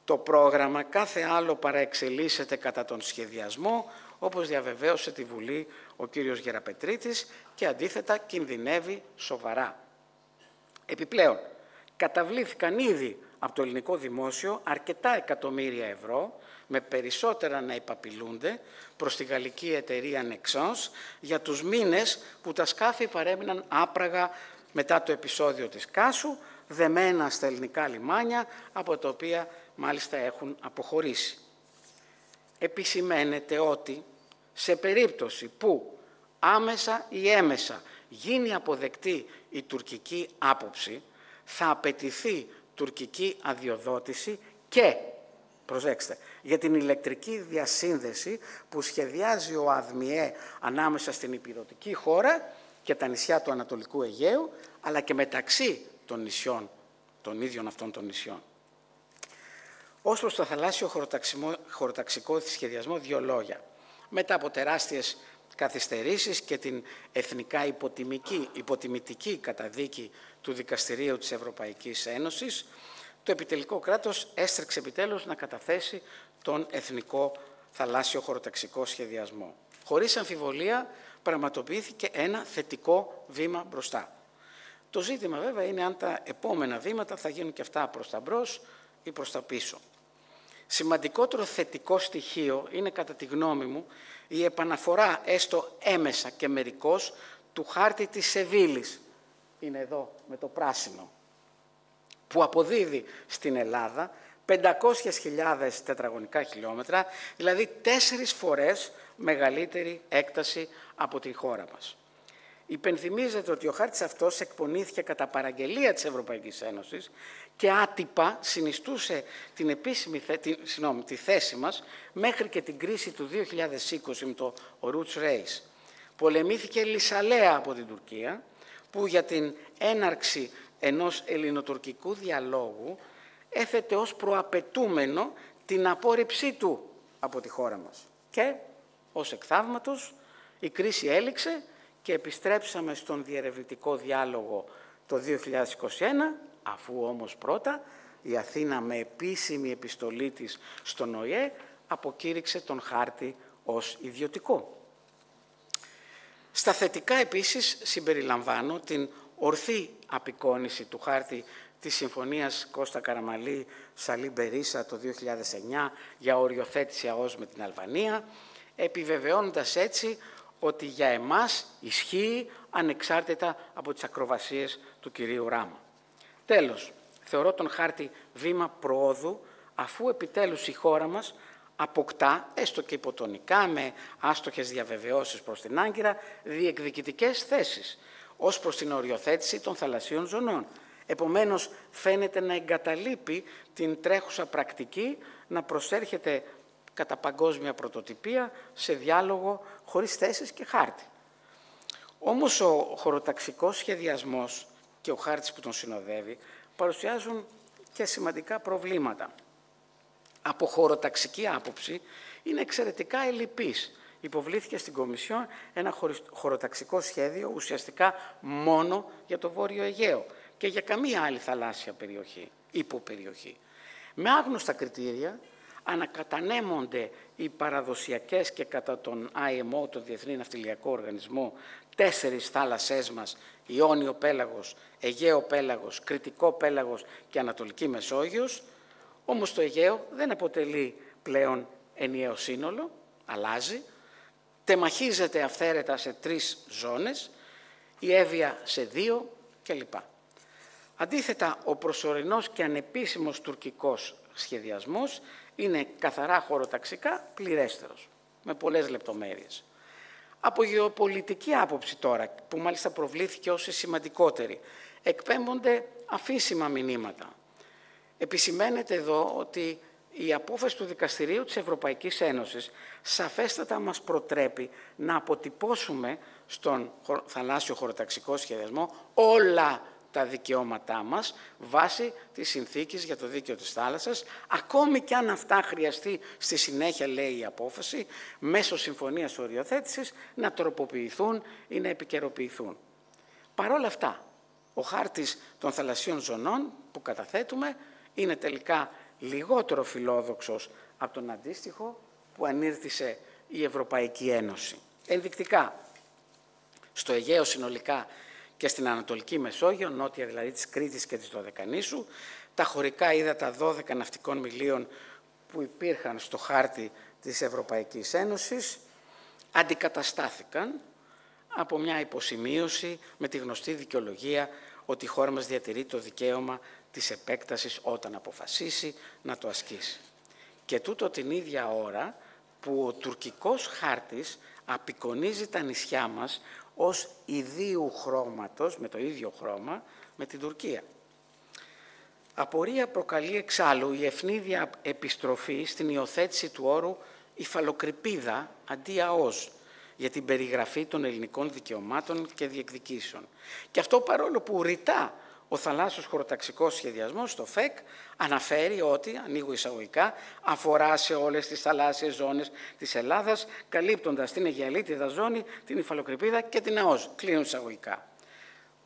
Speaker 4: Το πρόγραμμα κάθε άλλο παραεξελίσσεται κατά τον σχεδιασμό, όπως διαβεβαίωσε τη Βουλή ο κύριος Γεραπετρίτης, και αντίθετα κινδυνεύει σοβαρά. Επιπλέον, καταβλήθηκαν ήδη από το ελληνικό δημόσιο αρκετά εκατομμύρια ευρώ, με περισσότερα να υπαπειλούνται, προς τη γαλλική εταιρεία Nexans για τους μήνες που τα σκάφη παρέμειναν άπραγα μετά το επεισόδιο της Κάσου, δεμένα στα ελληνικά λιμάνια, από τα οποία μάλιστα έχουν αποχωρήσει. Επισημαίνεται ότι σε περίπτωση που άμεσα ή έμεσα γίνει αποδεκτή η τουρκική άποψη, θα απαιτηθεί τουρκική αδειοδότηση και, προσέξτε, για την ηλεκτρική διασύνδεση που σχεδιάζει ο ΑΔΜΙΕ ανάμεσα στην ηπειρωτική χώρα και τα νησιά του Ανατολικού Αιγαίου, αλλά και μεταξύ των νησιών, των ίδιων αυτών των νησιών. Ως προς το θαλάσσιο χωροταξικό σχεδιασμό, 2 λόγια. Μετά από τεράστιες καθυστερήσεις και την εθνικά υποτιμητική καταδίκη του Δικαστηρίου της Ευρωπαϊκής Ένωσης, το επιτελικό κράτος έστρεξε επιτέλους να καταθέσει τον εθνικό θαλάσσιο χωροταξικό σχεδιασμό. Χωρίς αμφιβολία πραγματοποιήθηκε ένα θετικό βήμα μπροστά. Το ζήτημα βέβαια είναι αν τα επόμενα βήματα θα γίνουν και αυτά προς τα μπρος ή προς τα πίσω. Σημαντικότερο θετικό στοιχείο είναι, κατά τη γνώμη μου, η επαναφορά έστω έμεσα και μερικώς του χάρτη της Σεβίλης, είναι εδώ με το πράσινο, που αποδίδει στην Ελλάδα 500.000 τετραγωνικά χιλιόμετρα, δηλαδή 4 φορές μεγαλύτερη έκταση από τη χώρα μας. Υπενθυμίζεται ότι ο χάρτης αυτός εκπονήθηκε κατά παραγγελία της Ευρωπαϊκής Ένωσης και άτυπα συνιστούσε την επίσημη τη θέση μας μέχρι και την κρίση του 2020 με το Roots Race. Πολεμήθηκε λυσαλέα από την Τουρκία, που για την έναρξη ενός ελληνοτουρκικού διαλόγου έθετε ως προαπαιτούμενο την απόρριψή του από τη χώρα μας. Και ως εκ θαύματος η κρίση έληξε και επιστρέψαμε στον διερευνητικό διάλογο το 2021, αφού όμως πρώτα η Αθήνα με επίσημη επιστολή της στον ΟΗΕ αποκήρυξε τον χάρτη ως ιδιωτικό. Στα θετικά επίσης συμπεριλαμβάνω την ορθή απεικόνιση του χάρτη της Συμφωνίας Κώστα Καραμαλή Σαλή Μπερίσα το 2009 για οριοθέτηση ΑΟΣ με την Αλβανία, επιβεβαιώνοντας έτσι ότι για εμάς ισχύει ανεξάρτητα από τις ακροβασίες του κυρίου Ράμα. Τέλος, θεωρώ τον χάρτη βήμα προόδου, αφού επιτέλους η χώρα μας αποκτά, έστω και υποτονικά, με άστοχες διαβεβαιώσεις προς την Άγκυρα, διεκδικητικές θέσεις ως προς την οριοθέτηση των θαλασσίων ζωνών. Επομένως, φαίνεται να εγκαταλείπει την τρέχουσα πρακτική να προσέρχεται κατά παγκόσμια πρωτοτυπία σε διάλογο χωρίς θέσεις και χάρτη. Όμως ο χωροταξικός σχεδιασμός και ο χάρτης που τον συνοδεύει παρουσιάζουν και σημαντικά προβλήματα. Από χωροταξική άποψη είναι εξαιρετικά ελλειπής. Υποβλήθηκε στην Κομισιόν ένα χωροταξικό σχέδιο ουσιαστικά μόνο για το Βόρειο Αιγαίο και για καμία άλλη θαλάσσια περιοχή, υποπεριοχή. Με άγνωστα κριτήρια ανακατανέμονται οι παραδοσιακές και κατά τον IMO, το Διεθνή Ναυτιλιακό Οργανισμό, 4 θάλασσές μας, Ιόνιο Πέλαγος, Αιγαίο Πέλαγος, Κρητικό Πέλαγος και Ανατολική Μεσόγειος. Όμως το Αιγαίο δεν αποτελεί πλέον ενιαίο σύνολο, αλλάζει, τεμαχίζεται αυθαίρετα σε 3 ζώνες, η Εύβοια σε 2 κλπ. Αντίθετα, ο προσωρινός και ανεπίσημος τουρκικός σχεδιασμός είναι καθαρά χωροταξικά πληρέστερος, με πολλές λεπτομέρειες. Από γεωπολιτική άποψη τώρα, που μάλιστα προβλήθηκε ως η σημαντικότερη, εκπέμπονται αφήσιμα μηνύματα. Επισημαίνεται εδώ ότι η απόφαση του Δικαστηρίου της Ευρωπαϊκής Ένωσης σαφέστατα μας προτρέπει να αποτυπώσουμε στον θαλάσσιο χωροταξικό σχεδιασμό όλα τα δικαιώματά μας βάσει της συνθήκης για το δίκαιο της θάλασσας, ακόμη και αν αυτά χρειαστεί στη συνέχεια, λέει η απόφαση, μέσω συμφωνίας οριοθέτησης να τροποποιηθούν ή να επικαιροποιηθούν. Παρ' όλα αυτά, ο χάρτης των θαλασσίων ζωνών που καταθέτουμε είναι τελικά λιγότερο φιλόδοξος από τον αντίστοιχο που ανήρτησε η Ευρωπαϊκή Ένωση. Ενδεικτικά, στο Αιγαίο συνολικά και στην Ανατολική Μεσόγειο, νότια δηλαδή της Κρήτης και της Δωδεκανήσου, τα χωρικά ύδατα 12 ναυτικών μιλίων που υπήρχαν στο χάρτη της Ευρωπαϊκής Ένωσης αντικαταστάθηκαν από μια υποσημείωση με τη γνωστή δικαιολογία ότι η χώρα μας διατηρεί το δικαίωμα της επέκτασης όταν αποφασίσει να το ασκήσει. Και τούτο την ίδια ώρα που ο τουρκικός χάρτης απεικονίζει τα νησιά μας ως ιδίου χρώματος, με το ίδιο χρώμα, με την Τουρκία. Απορία προκαλεί εξάλλου η ευνίδια επιστροφή στην υιοθέτηση του όρου υφαλοκρηπίδα αντί ΑΟΣ για την περιγραφή των ελληνικών δικαιωμάτων και διεκδικήσεων. Και αυτό παρόλο που ρητά ο θαλάσσιος χωροταξικός σχεδιασμός, το ΦΕΚ, αναφέρει ότι, ανοίγω εισαγωγικά, αφορά σε όλες τις θαλάσσιες ζώνες της Ελλάδας, καλύπτοντας την Αιγαιαλίτιδα ζώνη, την υφαλοκρηπίδα και την ΑΟΣ, κλείνουν εισαγωγικά.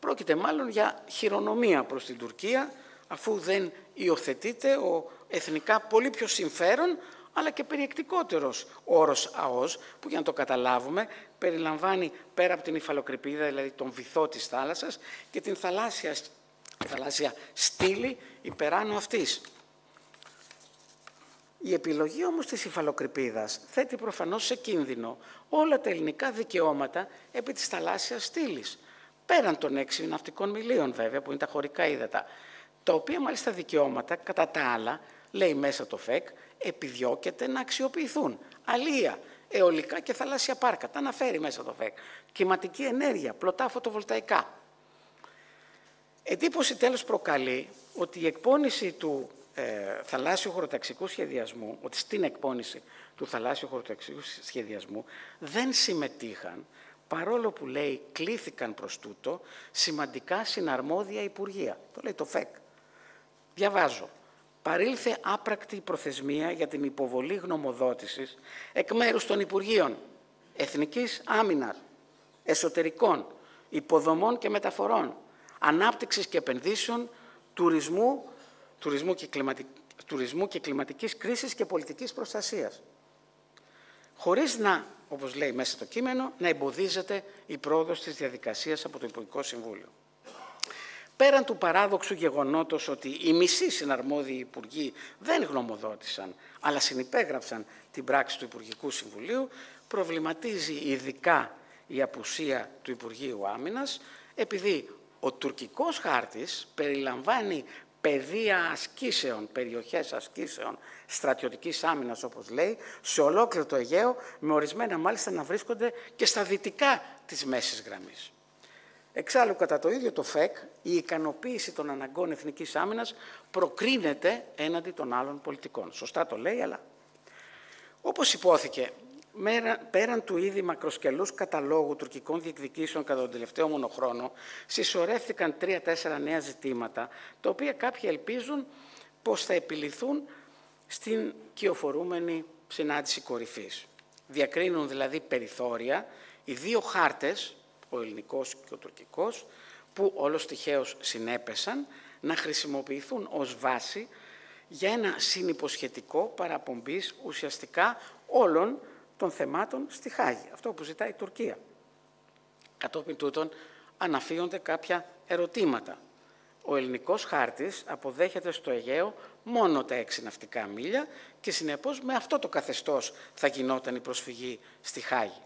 Speaker 4: Πρόκειται μάλλον για χειρονομία προς την Τουρκία, αφού δεν υιοθετείται ο εθνικά πολύ πιο συμφέρον, αλλά και περιεκτικότερος όρος ΑΟΣ, που για να το καταλάβουμε, περιλαμβάνει πέρα από την υφαλοκρηπίδα, δηλαδή τον βυθό της θάλασσας, και την θαλάσσια στήλη υπεράνω αυτής. Η επιλογή όμως της υφαλοκρηπίδας θέτει προφανώς σε κίνδυνο όλα τα ελληνικά δικαιώματα επί της θαλάσσιας στήλης, πέραν των 6 ναυτικών μιλίων βέβαια, που είναι τα χωρικά ύδατα, τα οποία μάλιστα δικαιώματα, κατά τα άλλα, λέει μέσα το ΦΕΚ, επιδιώκεται να αξιοποιηθούν. Αλία, αιωλικά και θαλάσσια πάρκα, τα αναφέρει μέσα το ΦΕΚ. Κλιματική ενέργεια, πλωτά φωτοβολταϊκά. Εντύπωση τέλος προκαλεί ότι η εκπόνηση του θαλάσσιου χωροταξικού σχεδιασμού, ότι στην εκπόνηση του θαλάσσιου χωροταξικού σχεδιασμού δεν συμμετείχαν, παρόλο που λέει κλήθηκαν προς τούτο σημαντικά συναρμόδια υπουργεία. Το λέει το ΦΕΚ. Διαβάζω. Παρήλθε άπρακτη προθεσμία για την υποβολή γνωμοδότησης εκ μέρους των Υπουργείων Εθνικής Άμυνας, Εσωτερικών, Υποδομών και Μεταφορών, Ανάπτυξης και Επενδύσεων, Τουρισμού και Κλιματικής Κρίσης και Πολιτικής Προστασίας. Χωρίς να, όπως λέει μέσα το κείμενο, να εμποδίζεται η πρόοδος της διαδικασίας από το Υπουργικό Συμβούλιο. Πέραν του παράδοξου γεγονότος ότι οι μισοί συναρμόδιοι υπουργοί δεν γνωμοδότησαν, αλλά συνυπέγραψαν την πράξη του Υπουργικού Συμβουλίου, προβληματίζει ειδικά η απουσία του Υπουργείου Άμυνας, επειδή ο τουρκικός χάρτης περιλαμβάνει πεδία ασκήσεων, περιοχές ασκήσεων στρατιωτικής άμυνας, όπως λέει, σε ολόκληρο το Αιγαίο, με ορισμένα μάλιστα να βρίσκονται και στα δυτικά της Μέσης Γραμμής. Εξάλλου, κατά το ίδιο το ΦΕΚ, η ικανοποίηση των αναγκών εθνικής άμυνας προκρίνεται έναντι των άλλων πολιτικών. Σωστά το λέει, αλλά όπως υπόθηκε, πέραν του ήδη μακροσκελούς καταλόγου τουρκικών διεκδικήσεων κατά τον τελευταίο μονοχρόνο, συσσωρεύτηκαν 3-4 νέα ζητήματα, τα οποία κάποιοι ελπίζουν πως θα επιληθούν στην κυοφορούμενη συνάντηση κορυφής. Διακρίνουν δηλαδή περιθώρια οι δύο χάρτες, ο ελληνικός και ο τουρκικός, που όλος τυχαίως συνέπεσαν, να χρησιμοποιηθούν ως βάση για ένα συνυποσχετικό παραπομπής ουσιαστικά όλων των θεμάτων στη Χάγη, αυτό που ζητάει η Τουρκία. Κατόπιν τούτων αναφύονται κάποια ερωτήματα. Ο ελληνικός χάρτης αποδέχεται στο Αιγαίο μόνο τα 6 ναυτικά μίλια και συνεπώς με αυτό το καθεστώς θα γινόταν η προσφυγή στη Χάγη.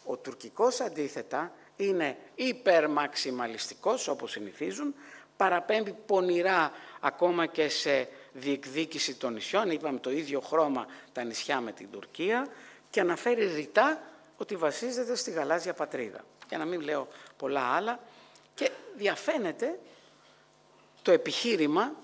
Speaker 4: Ο τουρκικός αντίθετα είναι υπερμαξιμαλιστικός, όπως συνηθίζουν, παραπέμπει πονηρά ακόμα και σε διεκδίκηση των νησιών, είπαμε το ίδιο χρώμα τα νησιά με την Τουρκία, και αναφέρει ρητά ότι βασίζεται στη γαλάζια πατρίδα. Για να μην λέω πολλά άλλα, και διαφαίνεται το επιχείρημα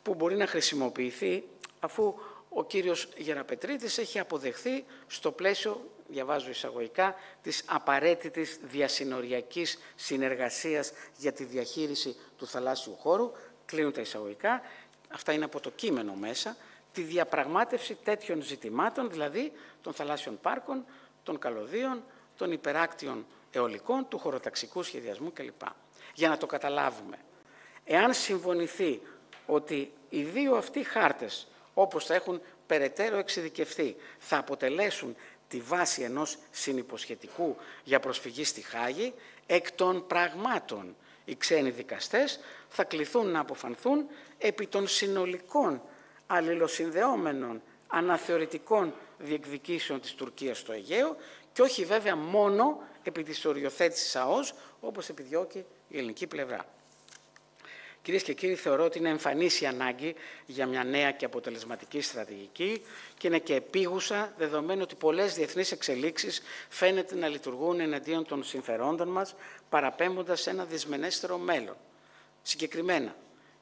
Speaker 4: που μπορεί να χρησιμοποιηθεί, αφού ο κύριος Γεραπετρίτης έχει αποδεχθεί στο πλαίσιο, διαβάζω εισαγωγικά, της απαραίτητης διασυνοριακής συνεργασίας για τη διαχείριση του θαλάσσιου χώρου, κλείνουν τα εισαγωγικά, αυτά είναι από το κείμενο μέσα, τη διαπραγμάτευση τέτοιων ζητημάτων, δηλαδή των θαλάσσιων πάρκων, των καλωδίων, των υπεράκτιων αιωλικών, του χωροταξικού σχεδιασμού κλπ. Για να το καταλάβουμε, εάν συμφωνηθεί ότι οι δύο αυτοί χάρτες, όπως θα έχουν περαιτέρω εξειδικευθεί, θα αποτελέσουν τη βάση ενός συνυποσχετικού για προσφυγή στη Χάγη, εκ των πραγμάτων οι ξένοι δικαστές θα κληθούν να αποφανθούν επί των συνολικών αλληλοσυνδεόμενων αναθεωρητικών διεκδικήσεων της Τουρκίας στο Αιγαίο και όχι βέβαια μόνο επί της οριοθέτησης ΑΟΣ, όπως επιδιώκει η ελληνική πλευρά. Κυρίες και κύριοι, θεωρώ ότι είναι εμφανής η ανάγκη για μια νέα και αποτελεσματική στρατηγική και είναι και επίγουσα, δεδομένου ότι πολλές διεθνείς εξελίξεις φαίνεται να λειτουργούν εναντίον των συμφερόντων μας, παραπέμποντας σε ένα δυσμενέστερο μέλλον. Συγκεκριμένα,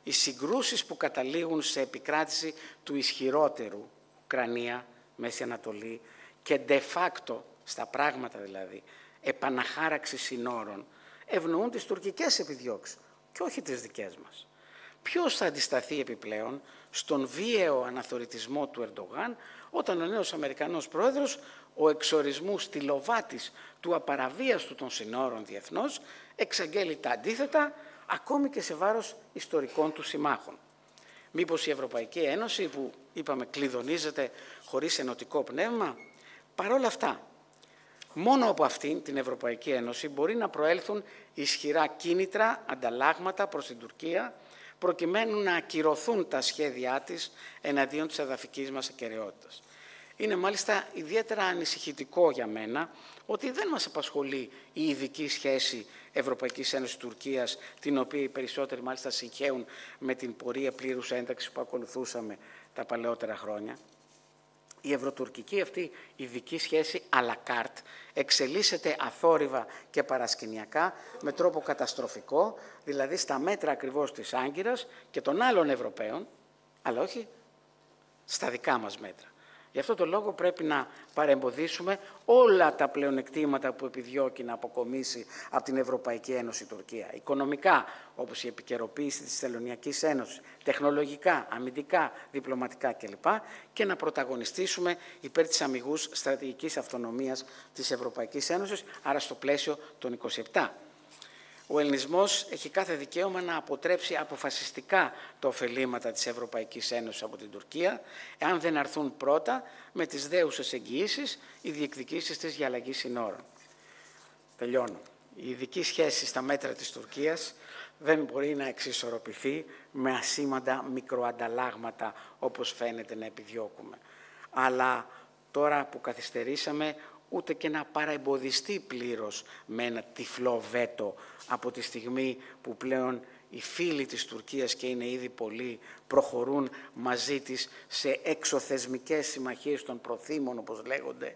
Speaker 4: οι συγκρούσεις που καταλήγουν σε επικράτηση του ισχυρότερου, Ουκρανία, Μέση Ανατολή, και de facto, στα πράγματα δηλαδή, επαναχάραξη συνόρων, ευνοούν τις τουρκικές επιδιώξεις και όχι τις δικές μας. Ποιος θα αντισταθεί επιπλέον στον βίαιο αναθωρητισμό του Ερντογάν, όταν ο νέος Αμερικανός πρόεδρος, ο εξορισμού στυλοβάτης του απαραβίαστου των συνόρων διεθνώς, εξαγγέλει τα αντίθετα, ακόμη και σε βάρος ιστορικών του συμμάχων. Μήπως η Ευρωπαϊκή Ένωση, που είπαμε κλειδονίζεται χωρίς ενωτικό πνεύμα, παρόλα αυτά, μόνο από αυτήν την Ευρωπαϊκή Ένωση μπορεί να προέλθουν ισχυρά κίνητρα, ανταλλάγματα προς την Τουρκία, προκειμένου να ακυρωθούν τα σχέδιά της εναντίον της εδαφικής μας ακεραιότητας. Είναι μάλιστα ιδιαίτερα ανησυχητικό για μένα ότι δεν μας απασχολεί η ειδική σχέση Ευρωπαϊκής Ένωσης-Τουρκίας, την οποία οι περισσότεροι μάλιστα συγχέουν με την πορεία πλήρους ένταξης που ακολουθούσαμε τα παλαιότερα χρόνια. Η ευρωτουρκική αυτή ειδική σχέση à la carte εξελίσσεται αθόρυβα και παρασκηνιακά με τρόπο καταστροφικό, δηλαδή στα μέτρα ακριβώς της Άγκυρας και των άλλων Ευρωπαίων, αλλά όχι στα δικά μας μέτρα. Γι' αυτό το λόγο πρέπει να παρεμποδίσουμε όλα τα πλεονεκτήματα που επιδιώκει να αποκομίσει από την Ευρωπαϊκή Ένωση η Τουρκία. Οικονομικά, όπως η επικαιροποίηση της Τελωνειακής Ένωσης, τεχνολογικά, αμυντικά, διπλωματικά κλπ. Και να πρωταγωνιστήσουμε υπέρ της αμιγούς στρατηγικής αυτονομίας της Ευρωπαϊκής Ένωσης, άρα στο πλαίσιο των 27. Ο ελληνισμός έχει κάθε δικαίωμα να αποτρέψει αποφασιστικά τα ωφελήματα της Ευρωπαϊκής Ένωσης από την Τουρκία, εάν δεν αρθούν πρώτα με τις δέουσες εγγυήσεις οι διεκδικήσεις της για αλλαγή συνόρων. Τελειώνω. Η ειδική σχέση στα μέτρα της Τουρκίας δεν μπορεί να εξισορροπηθεί με ασήμαντα μικροανταλλάγματα όπως φαίνεται να επιδιώκουμε. Αλλά τώρα που καθυστερήσαμε, ούτε και να παραεμποδιστεί πλήρως με ένα τυφλό βέτο από τη στιγμή που πλέον οι φίλοι της Τουρκίας, και είναι ήδη πολλοί, προχωρούν μαζί της σε εξωθεσμικές συμμαχίες των προθήμων, όπως λέγονται,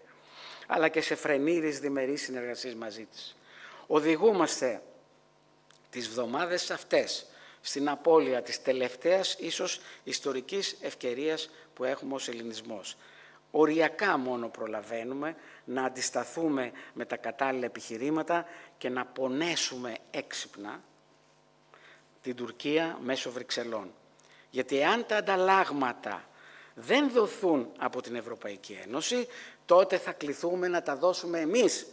Speaker 4: αλλά και σε φρενήρες διμερείς συνεργασίες μαζί της. Οδηγούμαστε τις εβδομάδες αυτές στην απώλεια της τελευταίας ίσως ιστορικής ευκαιρίας που έχουμε ως ελληνισμός. Οριακά μόνο προλαβαίνουμε να αντισταθούμε με τα κατάλληλα επιχειρήματα και να πονέσουμε έξυπνα την Τουρκία μέσω Βρυξελών. Γιατί εάν τα ανταλλάγματα δεν δοθούν από την Ευρωπαϊκή Ένωση, τότε θα κληθούμε να τα δώσουμε εμείς.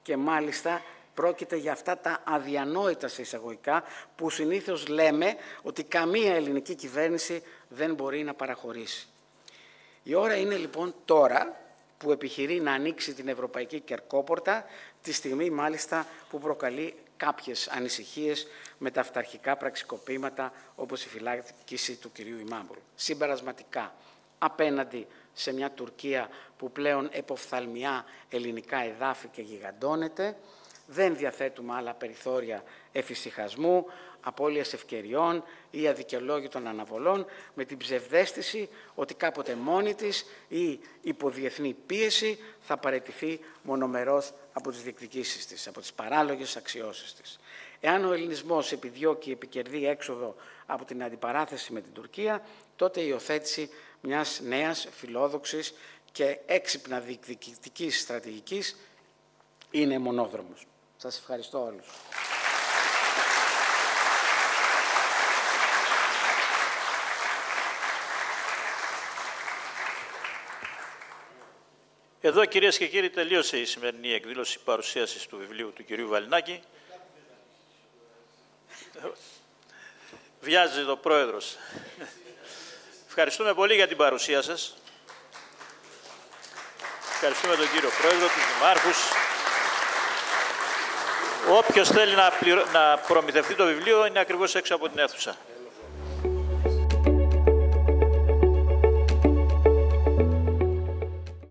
Speaker 4: Και μάλιστα πρόκειται για αυτά τα αδιανόητα σε εισαγωγικά που συνήθως λέμε ότι καμία ελληνική κυβέρνηση δεν μπορεί να παραχωρήσει. Η ώρα είναι λοιπόν τώρα που επιχειρεί να ανοίξει την Ευρωπαϊκή Κερκόπορτα, τη στιγμή μάλιστα που προκαλεί κάποιες ανησυχίες με τα αυταρχικά πραξικοπήματα όπως η φυλάκιση του κυρίου Ημάμποουλου. Συμπερασματικά, απέναντι σε μια Τουρκία που πλέον εποφθαλμιά ελληνικά εδάφη και γιγαντώνεται, δεν διαθέτουμε άλλα περιθώρια εφησυχασμού, απώλειας ευκαιριών ή αδικαιολόγητων αναβολών, με την ψευδαίσθηση ότι κάποτε μόνη της ή υποδιεθνή πίεση θα παραιτηθεί μονομερώς από τις διεκδικήσεις της, από τις παράλογες αξιώσεις της. Εάν ο ελληνισμός επιδιώκει επικερδή έξοδο από την αντιπαράθεση με την Τουρκία, τότε η υιοθέτηση μιας νέας, φιλόδοξης και έξυπνα διεκδικητικής στρατηγικής είναι μονόδρομος. Σας ευχαριστώ όλους.
Speaker 2: Εδώ, κυρίες και κύριοι, τελείωσε η σημερινή εκδήλωση παρουσίασης του βιβλίου του κυρίου Βαλινάκη. Βιάζει το πρόεδρος. Ευχαριστούμε πολύ για την παρουσία σας. Ευχαριστούμε τον κύριο πρόεδρο, τους δημάρχους. Όποιος θέλει να προμηθευτεί το βιβλίο είναι ακριβώς έξω από την αίθουσα.